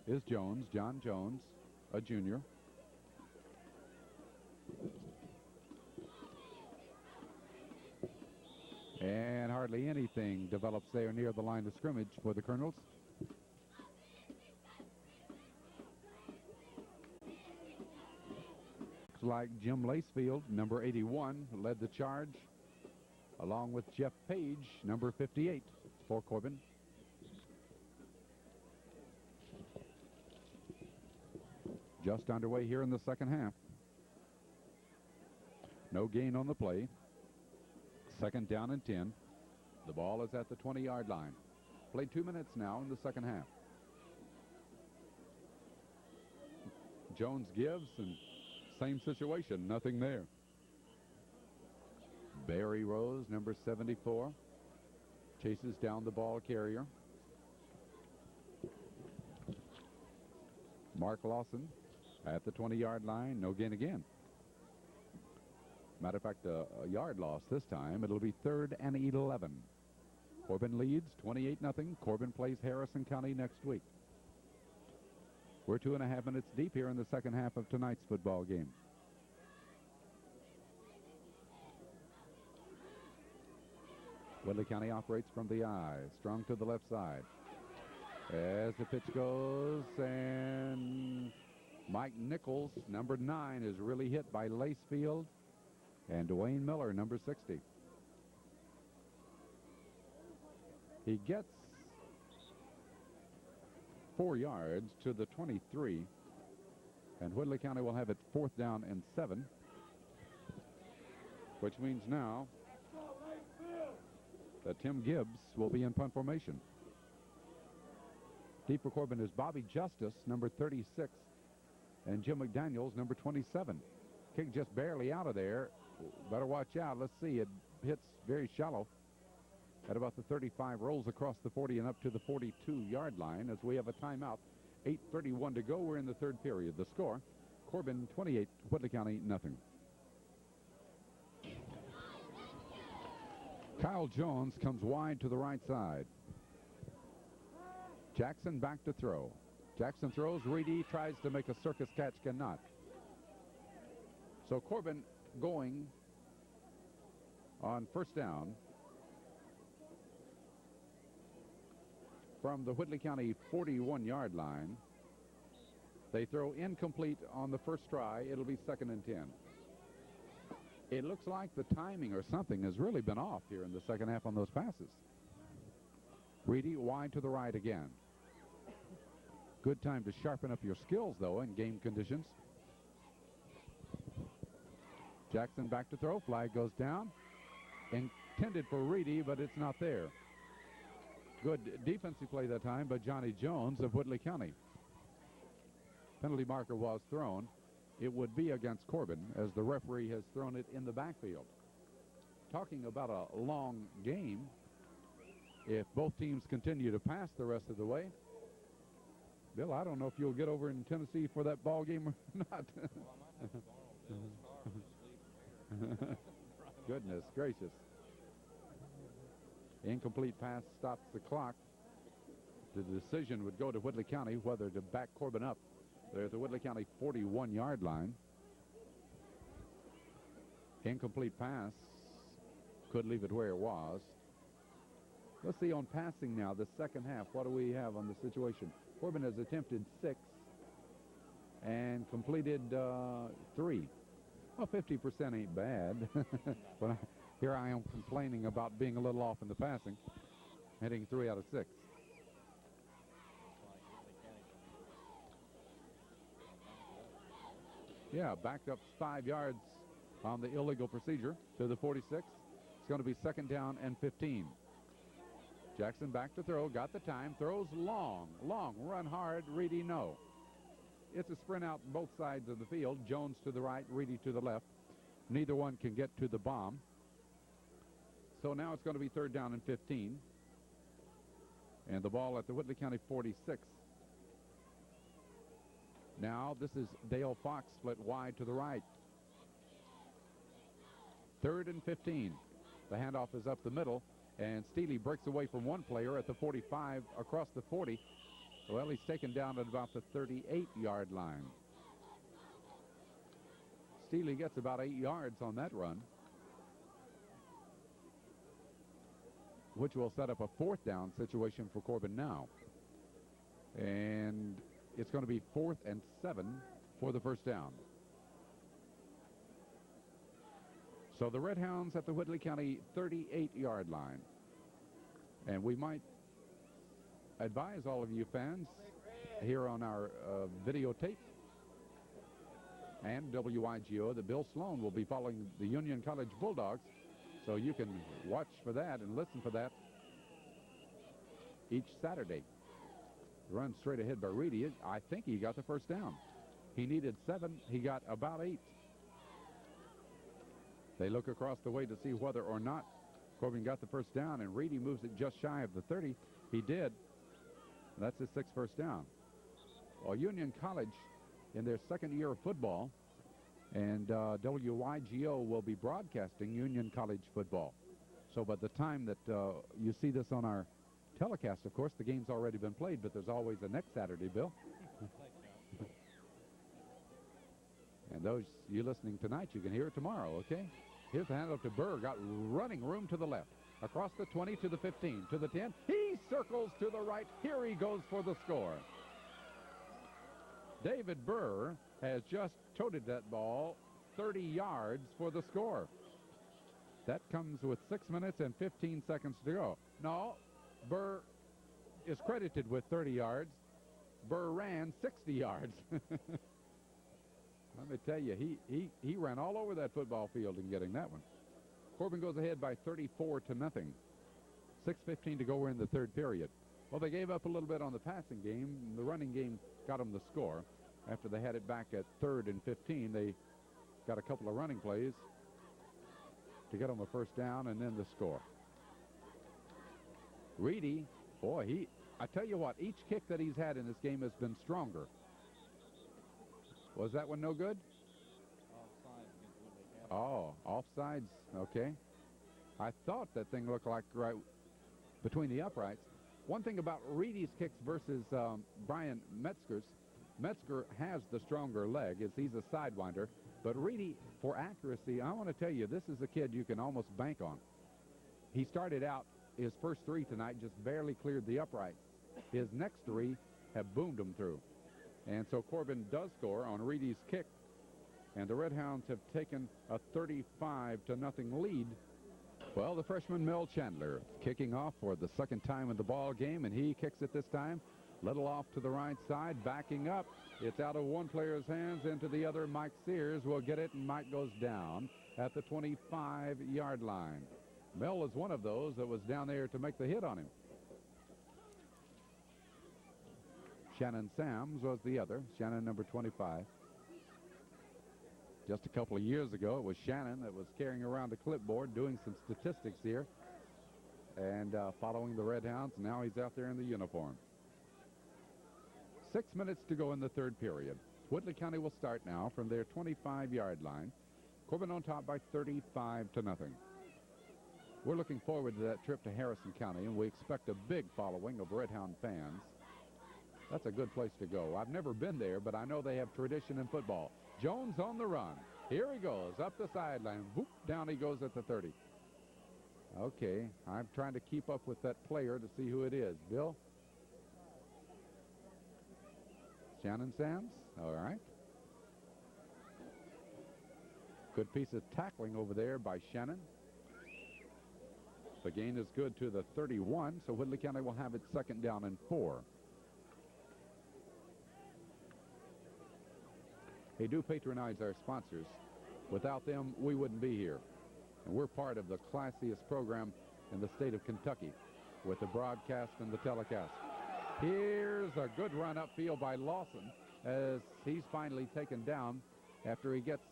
is Jones, John Jones, a junior. And hardly anything develops there near the line of scrimmage for the Colonels. Looks like Jim Lacefield, number 81, led the charge, along with Jeff Page, number 58, for Corbin. Just underway here in the second half. No gain on the play. 2nd down and 10. The ball is at the 20-yard line. Played 2 minutes now in the second half. Jones gives, and same situation, nothing there. Barry Rose, number 74, chases down the ball carrier. Mark Lawson at the 20-yard line. No gain again. Matter of fact, a yard loss this time. It'll be 3rd and 11. Corbin leads 28-0. Corbin plays Harrison County next week. We're 2.5 minutes deep here in the second half of tonight's football game. Whitley County operates from the eye. Strong to the left side. As the pitch goes, and Mike Nichols, number 9, is really hit by Lacefield. And Dwayne Miller, number 60. He gets 4 yards to the 23. And Whitley County will have it 4th down and 7. Which means now that Tim Gibbs will be in punt formation. Deep for Corbin is Bobby Justice, number 36, and Jim McDaniels, number 27. Kick just barely out of there. Better watch out. Let's see. It hits very shallow at about the 35, rolls across the 40 and up to the 42-yard line as we have a timeout. 8:31 to go. We're in the 3rd period. The score, Corbin 28, Whitley County nothing. Kyle Jones comes wide to the right side. Jackson back to throw. Jackson throws. Reedy tries to make a circus catch, cannot. So Corbin going on 1st down from the Whitley County 41-yard line. They throw incomplete on the first try. It'll be 2nd and 10. It looks like the timing or something has really been off here in the second half on those passes. Reedy wide to the right again. Good time to sharpen up your skills, though, in game conditions. Jackson back to throw. Flag goes down. Intended for Reedy, but it's not there. Good defensive play that time by Johnny Jones of Whitley County. Penalty marker was thrown. It would be against Corbin, as the referee has thrown it in the backfield. Talking about a long game, if both teams continue to pass the rest of the way, Bill, I don't know if you'll get over in Tennessee for that ball game or not. Goodness gracious. Incomplete pass stops the clock. The decision would go to Whitley County whether to back Corbin up. They're at the Whitley County 41-yard line. Incomplete pass could leave it where it was. Let's see on passing now, the second half. What do we have on the situation? Corbin has attempted 6 and completed 3. Well, 50% ain't bad. But here I am complaining about being a little off in the passing, hitting 3 out of 6. Yeah, backed up 5 yards on the illegal procedure to the 46. It's going to be 2nd down and 15. Jackson back to throw, got the time, throws long, run hard, Reedy no. It's a sprint out both sides of the field. Jones to the right, Reedy to the left. Neither one can get to the bomb. So now it's going to be 3rd down and 15. And the ball at the Whitley County 46. Now this is Dale Fox split wide to the right. 3rd and 15. The handoff is up the middle, and Steely breaks away from one player at the 45 across the 40. Well, he's taken down at about the 38-yard line. Steely gets about 8 yards on that run, which will set up a 4th down situation for Corbin now. And it's going to be 4th and 7 for the 1st down. So the Red Hounds at the Whitley County 38-yard line. And we might advise all of you fans here on our videotape and WIGO that Bill Sloan will be following the Union College Bulldogs. So you can watch for that and listen for that each Saturday. Run straight ahead by Reedy. I think he got the 1st down. He needed 7. He got about 8. They look across the way to see whether or not Corbin got the 1st down, and Reedy moves it just shy of the 30. He did. That's his 6th 1st down. Well, Union College in their 2nd year of football, and WIGO will be broadcasting Union College football. So by the time that you see this on our telecast, of course, the game's already been played, but there's always a next Saturday, Bill. And those you listening tonight, you can hear it tomorrow, okay? Here's the handoff to Burr. Got running room to the left. Across the 20 to the 15 to the 10. He circles to the right. Here he goes for the score. David Burr has just toted that ball 30 yards for the score. That comes with 6 minutes and 15 seconds to go. No, Burr is credited with 30 yards. Burr ran 60 yards. Let me tell you, he ran all over that football field in getting that one. Corbin goes ahead by 34-0. 6:15 to go. We're in the third period. Well, they gave up a little bit on the passing game. The running game got them the score. After they had it back at 3rd and 15, they got a couple of running plays to get them a first down and then the score. Reedy, boy, I tell you what, each kick that he's had in this game has been stronger. Was that one no good? Oh, offsides. Okay. I thought that thing looked like right between the uprights. One thing about Reedy's kicks versus Brian Metzger's, Metzger has the stronger leg as he's a sidewinder. But Reedy, for accuracy, I want to tell you, this is a kid you can almost bank on. He started out his first 3 tonight, just barely cleared the uprights. His next 3 have boomed him through. And so Corbin does score on Reedy's kick. And the Red Hounds have taken a 35-0 lead. Well, the freshman Mel Chandler kicking off for the second time in the ball game, and he kicks it this time. Little off to the right side, backing up. It's out of one player's hands into the other. Mike Sears will get it, and Mike goes down at the 25-yard line. Mel is one of those that was down there to make the hit on him. Shannon Sams was the other. Shannon, number 25. Just a couple of years ago, it was Shannon that was carrying around a clipboard doing some statistics here and following the Red Hounds. Now he's out there in the uniform. 6 minutes to go in the third period. Whitley County will start now from their 25-yard line. Corbin on top by 35-0. We're looking forward to that trip to Harrison County, and we expect a big following of Red Hound fans. That's a good place to go. I've never been there, but I know they have tradition in football. Jones on the run. Here he goes, up the sideline. Whoop, down he goes at the 30. Okay, I'm trying to keep up with that player to see who it is. Bill? Shannon Sams? All right. Good piece of tackling over there by Shannon. The gain is good to the 31, so Whitley County will have it 2nd down and 4. They do patronize our sponsors. Without them, we wouldn't be here. And we're part of the classiest program in the state of Kentucky with the broadcast and the telecast. Here's a good run upfield by Lawson as he's finally taken down after he gets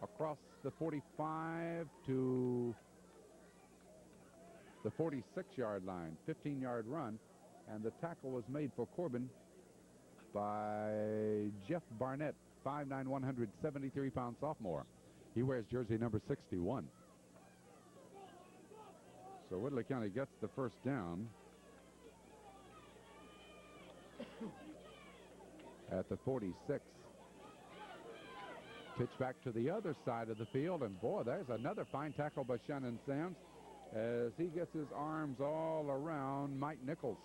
across the 45 to the 46-yard line. 15-yard run, and the tackle was made for Corbin by Jeff Barnett. 5'9", 173-pound sophomore. He wears jersey number 61. So Whitley County gets the first down at the 46. Pitch back to the other side of the field, and boy, there's another fine tackle by Shannon Sams as he gets his arms all around Mike Nichols.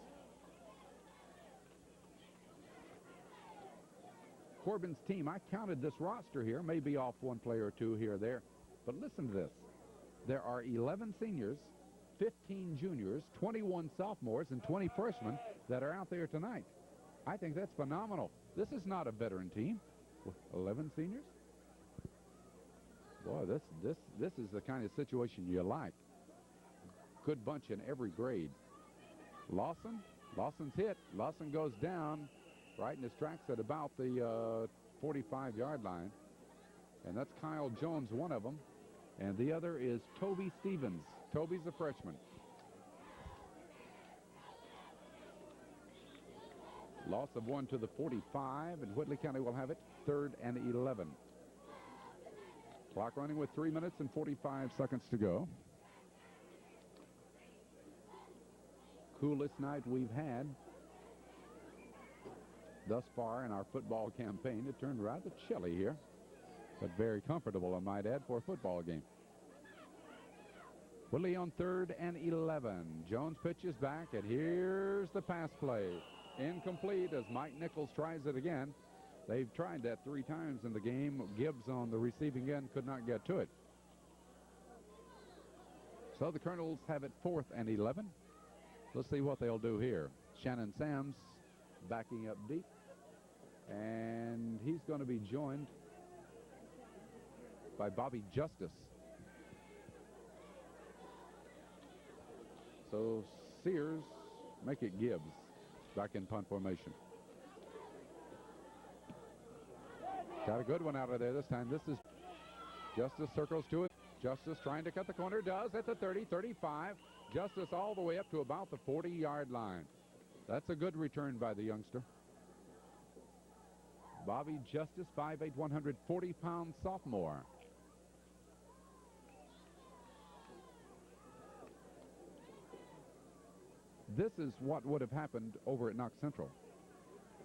Corbin's team, I counted this roster here, maybe off one player or two here or there, but listen to this. There are 11 seniors, 15 juniors, 21 sophomores, and 20 freshmen that are out there tonight. I think that's phenomenal. This is not a veteran team. 11 seniors? Boy, this is the kind of situation you like. Good bunch in every grade. Lawson's hit. Lawson goes down right in his tracks at about the 45-yard line. And that's Kyle Jones, one of them. And the other is Toby Stevens. Toby's a freshman. Loss of one to the 45, and Whitley County will have it 3rd and 11. Clock running with 3 minutes and 45 seconds to go. Coolest night we've had thus far in our football campaign. It turned rather chilly here, but very comfortable, I might add, for a football game. Whitley on 3rd and 11. Jones pitches back, and here's the pass play. Incomplete as Mike Nichols tries it again. They've tried that 3 times in the game. Gibbs on the receiving end could not get to it. So the Colonels have it 4th and 11. Let's see what they'll do here. Shannon Sams backing up deep, and he's going to be joined by Bobby Justice. So Sears make it Gibbs back in punt formation. Got a good one out of there this time. This is Justice circles to it. Justice trying to cut the corner, does at the 30, 35. Justice all the way up to about the 40-yard line. That's a good return by the youngster. Bobby Justice, 5'8", 140-pound sophomore. This is what would have happened over at Knox Central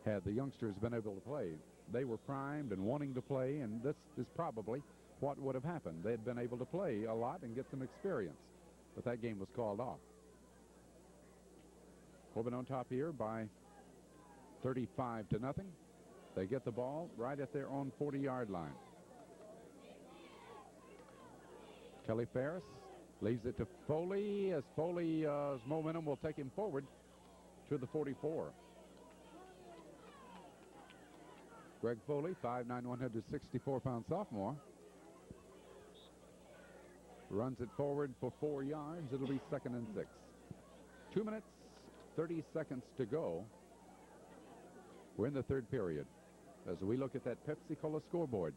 had the youngsters been able to play. They were primed and wanting to play, and this is probably what would have happened. They'd been able to play a lot and get some experience, but that game was called off. Corbin on top here by 35-0. They get the ball right at their own 40-yard line. Kelly Ferris leaves it to Foley, as Foley's momentum will take him forward to the 44. Greg Foley, 5'9", 164-pound sophomore, runs it forward for 4 yards. It'll be 2nd and 6. 2 minutes, 30 seconds to go. We're in the 3rd period as we look at that Pepsi-Cola scoreboard.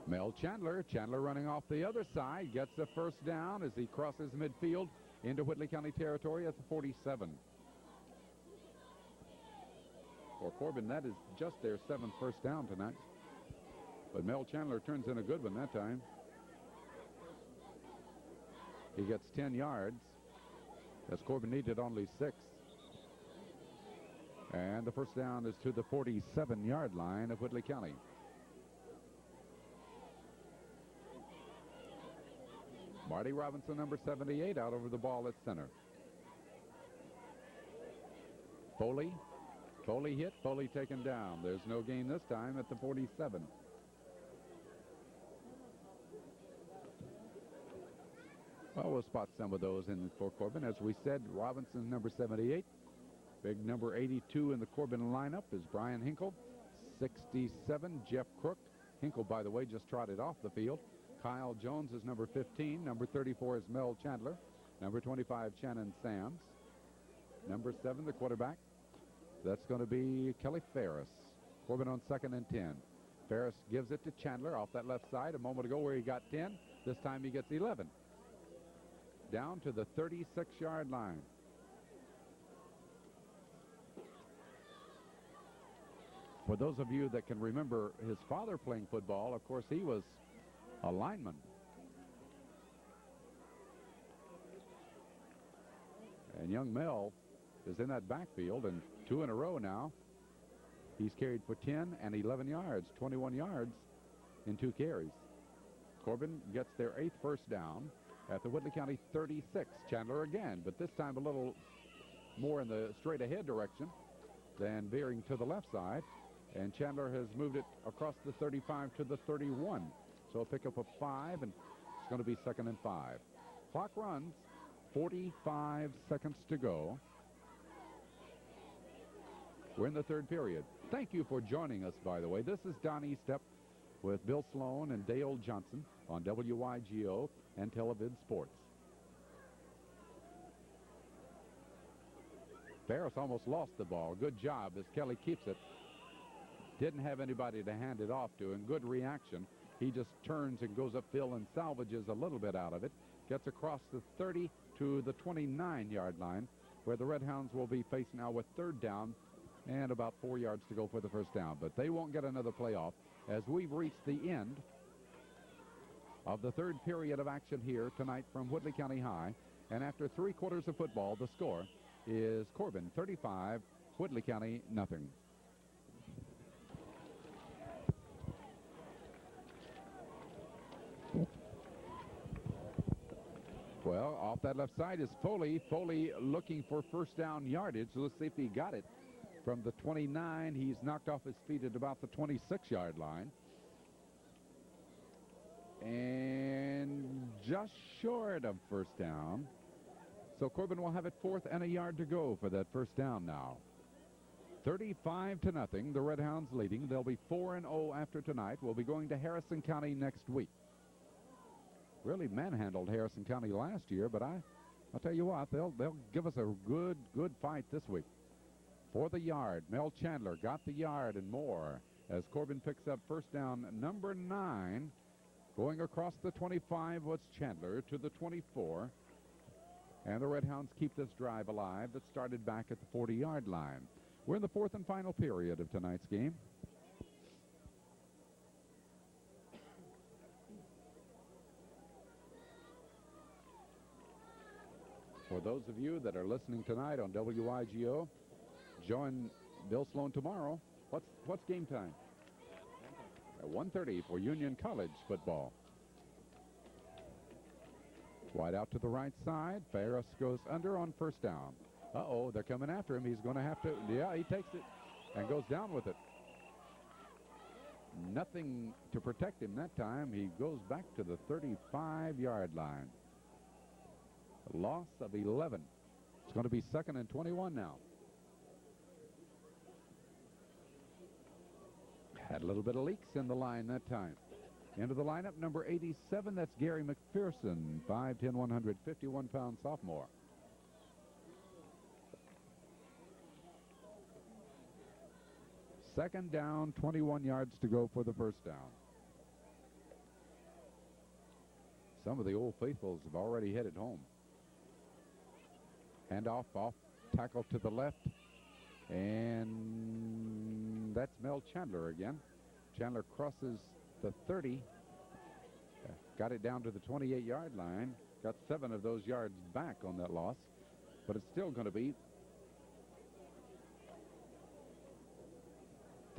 Mel Chandler running off the other side, gets the 1st down as he crosses midfield into Whitley County territory at the 47. For Corbin, that is just their 7th 1st down tonight. But Mel Chandler turns in a good one that time. He gets 10 yards as Corbin needed only 6. And the 1st down is to the 47-yard line of Whitley County. Marty Robinson, number 78, out over the ball at center. Foley hit, Foley taken down. There's no gain this time at the 47. Well, we'll spot some of those in for Corbin. As we said, Robinson's number 78. Big number 82 in the Corbin lineup is Brian Hinkle. 67, Jeff Crook. Hinkle, by the way, just trotted off the field. Kyle Jones is number 15. Number 34 is Mel Chandler. Number 25, Shannon Sams. Number 7, the quarterback. That's going to be Kelly Ferris. Corbin on 2nd and 10. Ferris gives it to Chandler off that left side a moment ago where he got 10. This time he gets 11. Down to the 36-yard line. For those of you that can remember his father playing football, of course, he was a lineman. And young Mel is in that backfield, and 2 in a row now. He's carried for 10 and 11 yards, 21 yards in 2 carries. Corbin gets their 8th 1st down at the Whitley County 36. Chandler again, but this time a little more in the straight ahead direction than veering to the left side. And Chandler has moved it across the 35 to the 31. So a pickup of 5, and it's going to be 2nd and 5. Clock runs, 45 seconds to go. We're in the 3rd period. Thank you for joining us, by the way. This is Don Estep with Bill Sloan and Dale Johnson on WYGO and Televid Sports. Ferris almost lost the ball. Good job as Kelly keeps it. Didn't have anybody to hand it off to, and good reaction. He just turns and goes upfield and salvages a little bit out of it. Gets across the 30 to the 29-yard line, where the Red Hounds will be faced now with 3rd down and about 4 yards to go for the 1st down. But they won't get another playoff as we've reached the end of the 3rd period of action here tonight from Whitley County High. And after 3 quarters of football, the score is Corbin 35, Whitley County nothing. Well, off that left side is Foley. Foley looking for first down yardage. Let's see if he got it. From the 29, he's knocked off his feet at about the 26-yard line. And just short of first down. So Corbin will have it 4th and a yard to go for that first down now. 35-0. The Redhounds leading. They'll be 4-0 after tonight. We'll be going to Harrison County next week. Really manhandled Harrison County last year, but I'll tell you what, they'll give us a good fight this week. For the yard, Mel Chandler got the yard and more as Corbin picks up first down number 9. Going across the 25 was Chandler to the 24. And the Redhounds keep this drive alive that started back at the 40-yard line. We're in the 4th and final period of tonight's game. For those of you that are listening tonight on WIGO, join Bill Sloan tomorrow. What's game time? At 1:30 for Union College football. Wide out to the right side. Ferris goes under on first down. Uh-oh, they're coming after him. He's going to have to, yeah, he takes it and goes down with it. Nothing to protect him that time. He goes back to the 35-yard line. A loss of 11. It's going to be 2nd and 21 now. Had a little bit of leaks in the line that time. Into the lineup, number 87, that's Gary McPherson, 5'10", 151-pound sophomore. Second down, 21 yards to go for the first down. Some of the old faithfuls have already headed home. Handoff, off tackle to the left. And that's Mel Chandler again. Chandler crosses the 30. Got it down to the 28-yard line. Got 7 of those yards back on that loss. But it's still going to be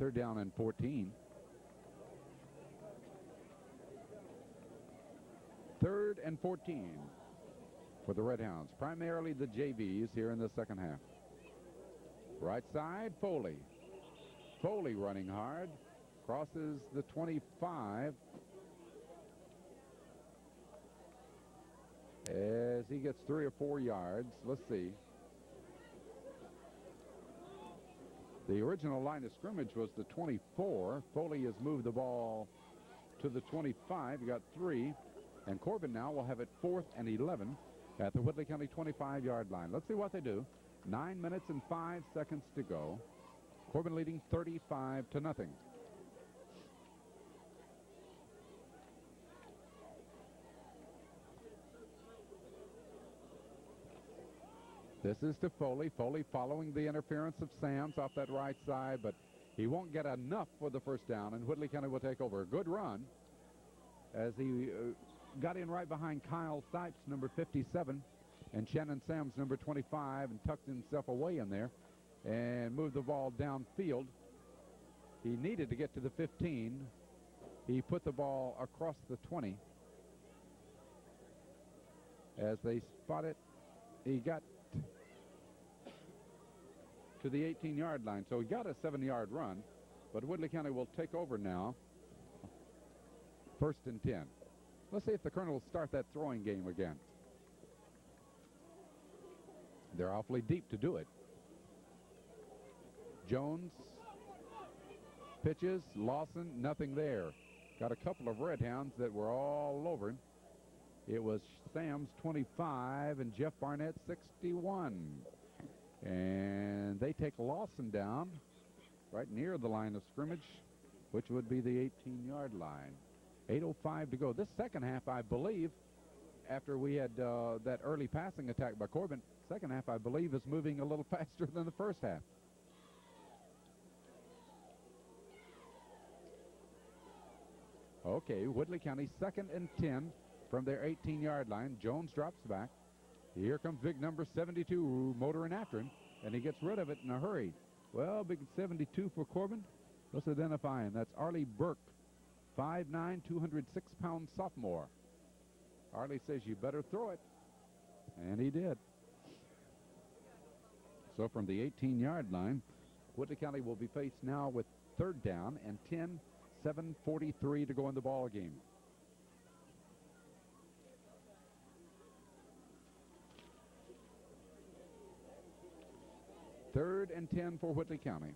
3rd down and 14. 3rd and 14 for the Redhounds. Primarily the JVs here in the second half. Right side, Foley. Foley running hard. Crosses the 25. As he gets 3 or 4 yards. Let's see. The original line of scrimmage was the 24. Foley has moved the ball to the 25. He got 3. And Corbin now will have it 4th and 11 at the Whitley County 25-yard line. Let's see what they do. 9 minutes and 5 seconds to go. Corbin leading 35-0. This is to Foley. Foley following the interference of Sams off that right side, but he won't get enough for the first down, and Whitley County will take over. A good run as he got in right behind Kyle Sipes, number 57, and Shannon Sams, number 25, and tucked himself away in there and moved the ball downfield. He needed to get to the 15. He put the ball across the 20. As they spot it, he got to the 18-yard line. So he got a 7-yard run, but Whitley County will take over now. 1st and 10. Let's see if the Colonel will start that throwing game again. They're awfully deep to do it. Jones pitches. Lawson, nothing there. Got a couple of Redhounds that were all over him. It was Sam's 25 and Jeff Barnett 61. And they take Lawson down right near the line of scrimmage, which would be the 18-yard line. 8:05 to go. This second half, I believe, after we had that early passing attack by Corbin, second half, I believe, is moving a little faster than the first half. Okay, Whitley County 2nd and 10 from their 18-yard line. Jones drops back. Here comes big number 72 motoring after him, and he gets rid of it in a hurry. Well, big 72 for Corbin. Let's identify him. That's Arlie Burke, 5'9", 206-pound sophomore. Arlie says, you better throw it. And he did. So from the 18-yard line, Whitley County will be faced now with third down and 10, 7:43 to go in the ball game. Third and 10 for Whitley County.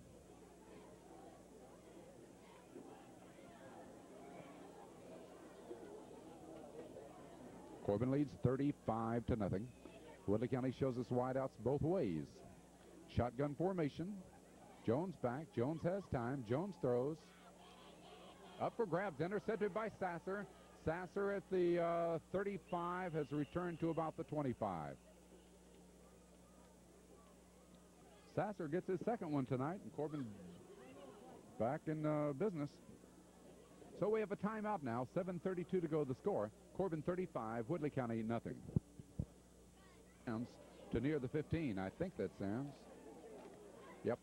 Corbin leads 35-0. Whitley County shows us wideouts both ways. Shotgun formation. Jones back. Jones has time. Jones throws. Up for grabs. Intercepted by Sasser. Sasser at the 35 has returned to about the 25. Sasser gets his second one tonight, and Corbin back in business. So we have a timeout now. 7:32 to go the score. Corbin 35, Whitley County nothing. To near the 15. I think that's Sam's. Yep.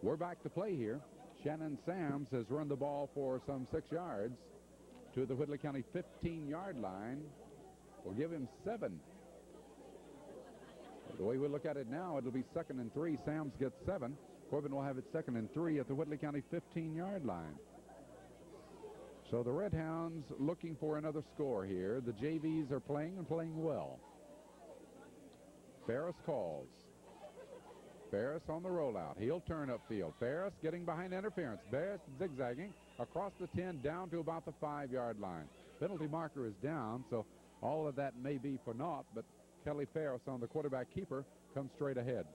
We're back to play here. Shannon Sams has run the ball for some 6 yards to the Whitley County 15-yard line. We'll give him 7. The way we look at it now, it'll be 2nd and 3. Sams gets 7. Corbin will have it 2nd and 3 at the Whitley County 15-yard line. So the Red Hounds looking for another score here. The JVs are playing and playing well. Ferris calls. Ferris on the rollout. He'll turn upfield. Ferris getting behind interference. Ferris zigzagging across the 10 down to about the 5-yard line. Penalty marker is down, so all of that may be for naught, but Kelly Ferris on the quarterback keeper comes straight ahead.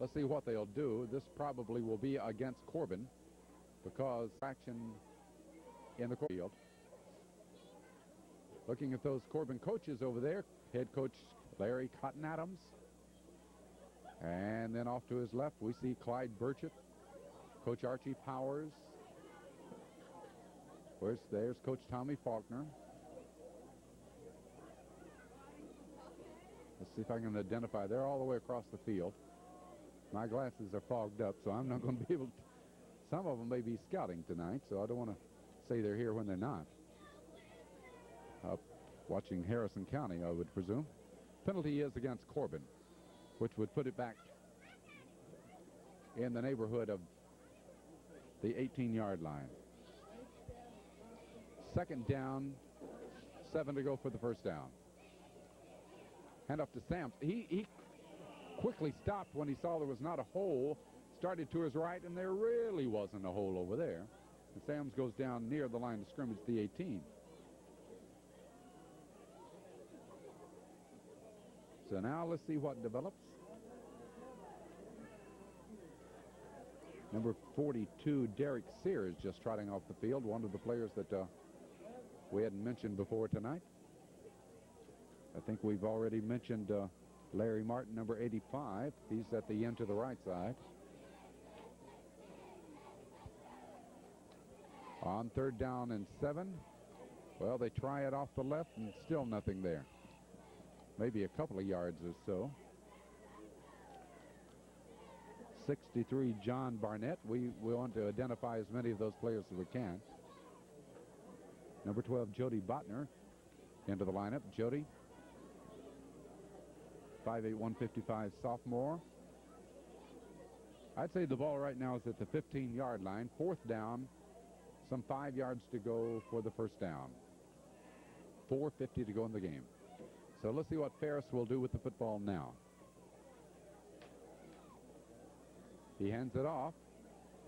Let's see what they'll do. This probably will be against Corbin because action in the field. Looking at those Corbin coaches over there, head coach Larry Cotton Adams. And then off to his left, we see Clyde Burchett, Coach Archie Powers. There's Coach Tommy Faulkner. Let's see if I can identify. They're all the way across the field. My glasses are fogged up, so I'm not going to be able to. Some of them may be scouting tonight, so I don't want to say they're here when they're not. Watching Harrison County, I would presume. Penalty is against Corbin, which would put it back in the neighborhood of the 18-yard line. 2nd down, 7 to go for the first down. Hand off to Sams. He quickly stopped when he saw there was not a hole, started to his right, and there really wasn't a hole over there. And Sams goes down near the line of scrimmage, the 18. So now let's see what develops. Number 42, Derek Sears, just trotting off the field, one of the players that we hadn't mentioned before tonight. I think we've already mentioned Larry Martin, number 85. He's at the end to the right side. On 3rd down and 7. Well, they try it off the left and still nothing there. Maybe a couple of yards or so. 63, John Barnett. We want to identify as many of those players as we can. Number 12, Jody Botner into the lineup. Jody, 5'8", 155 sophomore. I'd say the ball right now is at the 15-yard line. 4th down, some 5 yards to go for the first down. 4:50 to go in the game. So let's see what Ferris will do with the football now. He hands it off,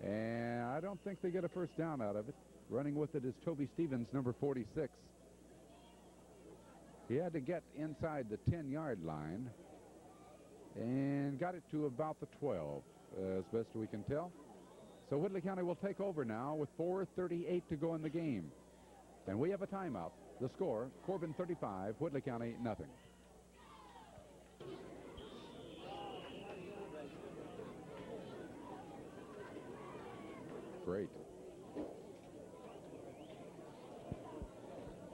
and I don't think they get a first down out of it. Running with it is Toby Stevens, number 46. He had to get inside the 10-yard line and got it to about the 12, as best we can tell. So Whitley County will take over now with 4:38 to go in the game. And we have a timeout. The score, Corbin 35, Whitley County nothing. Great.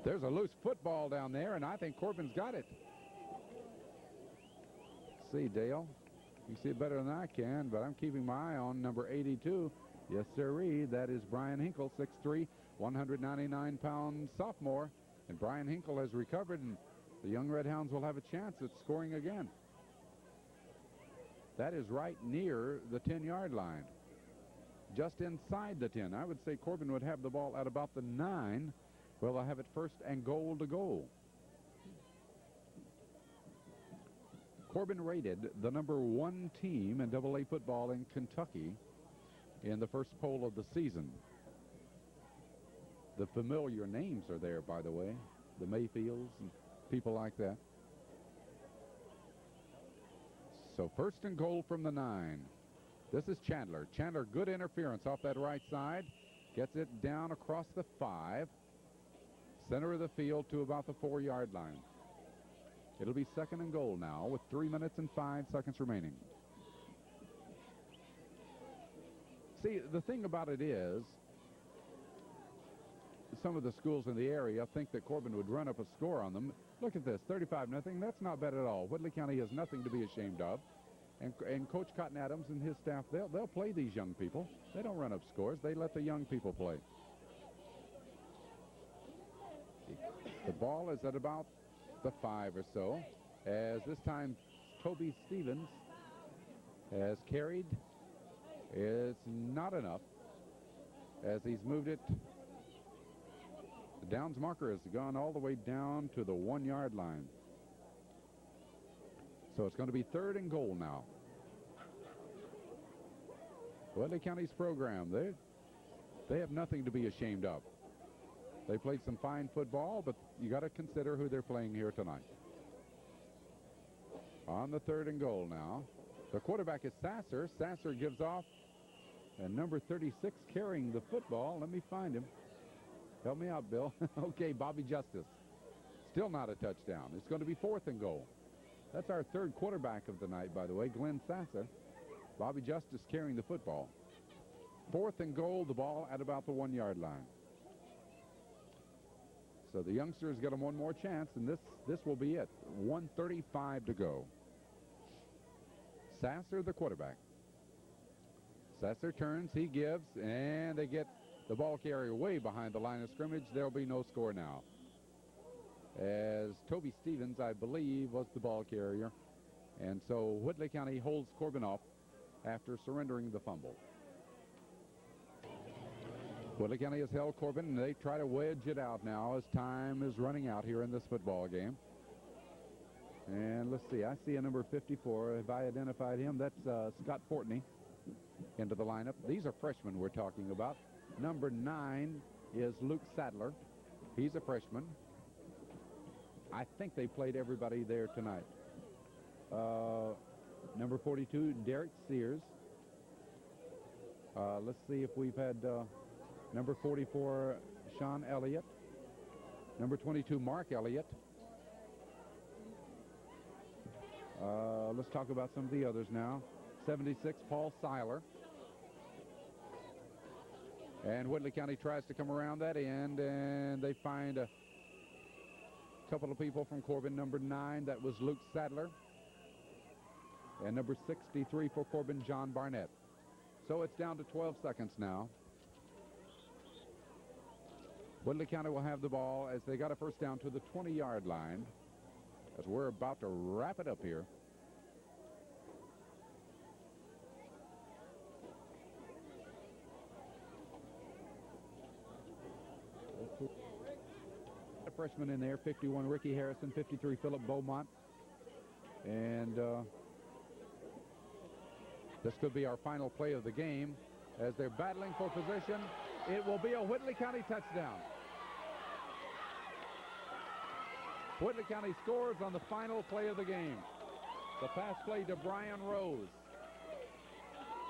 There's a loose football down there, and I think Corbin's got it. See, Dale. You can see it better than I can, but I'm keeping my eye on number 82. Yes, sirree. That is Brian Hinkle, 6'3", 199-pound sophomore. And Brian Hinkle has recovered, and the young Red Hounds will have a chance at scoring again. That is right near the 10-yard line. Just inside the 10. I would say Corbin would have the ball at about the 9. Well, they'll have it first and goal to go. Corbin rated the #1 team in AA football in Kentucky in the first poll of the season. The familiar names are there, by the way. The Mayfields and people like that. So first and goal from the 9. This is Chandler. Chandler, good interference off that right side. Gets it down across the 5. Center of the field to about the 4-yard line. It'll be second and goal now with 3 minutes and 5 seconds remaining. See, the thing about it is, some of the schools in the area think that Corbin would run up a score on them. Look at this, 35-0. That's not bad at all. Whitley County has nothing to be ashamed of. And Coach Cotton Adams and his staff, they'll play these young people. They don't run up scores. They let the young people play. The ball is at about the 5 or so, as this time Toby Stevens has carried. It's not enough, as he's moved it. The downs marker has gone all the way down to the 1-yard line. So it's going to be third and goal now. Whitley County's program, they have nothing to be ashamed of. They played some fine football, but you got to consider who they're playing here tonight. On the third and goal now. The quarterback is Sasser. Sasser gives off, and number 36 carrying the football. Let me find him. Help me out, Bill. Okay, Bobby Justice. Still not a touchdown. It's going to be fourth and goal. That's our third quarterback of the night, by the way, Glenn Sasser. Bobby Justice carrying the football. Fourth and goal, the ball at about the 1-yard line. So the youngsters get them one more chance, and this will be it. 1:35 to go. Sasser, the quarterback. Sasser turns, he gives, and they get the ball carrier way behind the line of scrimmage. There'll be no score now, as Toby Stevens, I believe, was the ball carrier. And so Whitley County holds Corbin off after surrendering the fumble. Whitley County has held Corbin, and they try to wedge it out now as time is running out here in this football game. And let's see, I see a number 54. Have I identified him? That's Scott Fortney into the lineup. These are freshmen we're talking about. Number 9 is Luke Sadler. He's a freshman. I think they played everybody there tonight. Number 42, Derek Sears. Let's see if we've had number 44, Sean Elliott. Number 22, Mark Elliott. Let's talk about some of the others now. 76, Paul Seiler. And Whitley County tries to come around that end, and they find a couple of people from Corbin. Number 9, that was Luke Sadler. And number 63 for Corbin, John Barnett. So it's down to 12 seconds now. Whitley County will have the ball as they got a first down to the 20-yard line, as we're about to wrap it up here. A freshman in there, 51 Ricky Harrison, 53 Philip Beaumont. And this could be our final play of the game as they're battling for position. It will be a Whitley County touchdown. Whitley County scores on the final play of the game. The pass play to Brian Rose,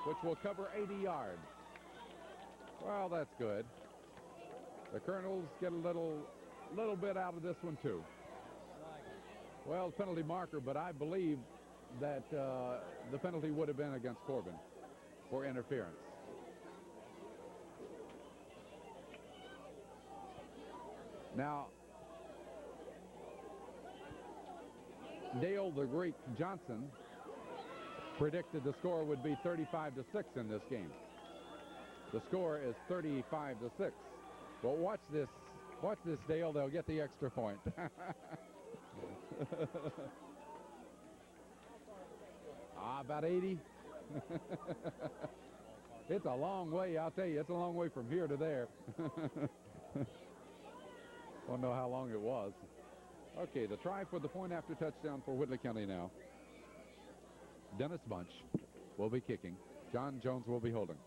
which will cover 80 yards. Well, that's good. The Colonels get a little bit out of this one, too. Well, penalty marker, but I believe that the penalty would have been against Corbin for interference. Now, Dale the Greek Johnson predicted the score would be 35-6 in this game. The score is 35-6. Well, watch this. Watch this, Dale. They'll get the extra point. About 80. It's a long way, I'll tell you. It's a long way from here to there. Don't know how long it was. Okay, the try for the point after touchdown for Whitley County now. Dennis Bunch will be kicking. John Jones will be holding.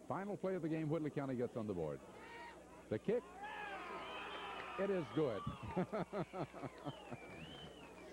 Final play of the game, Whitley County gets on the board. The kick, it is good.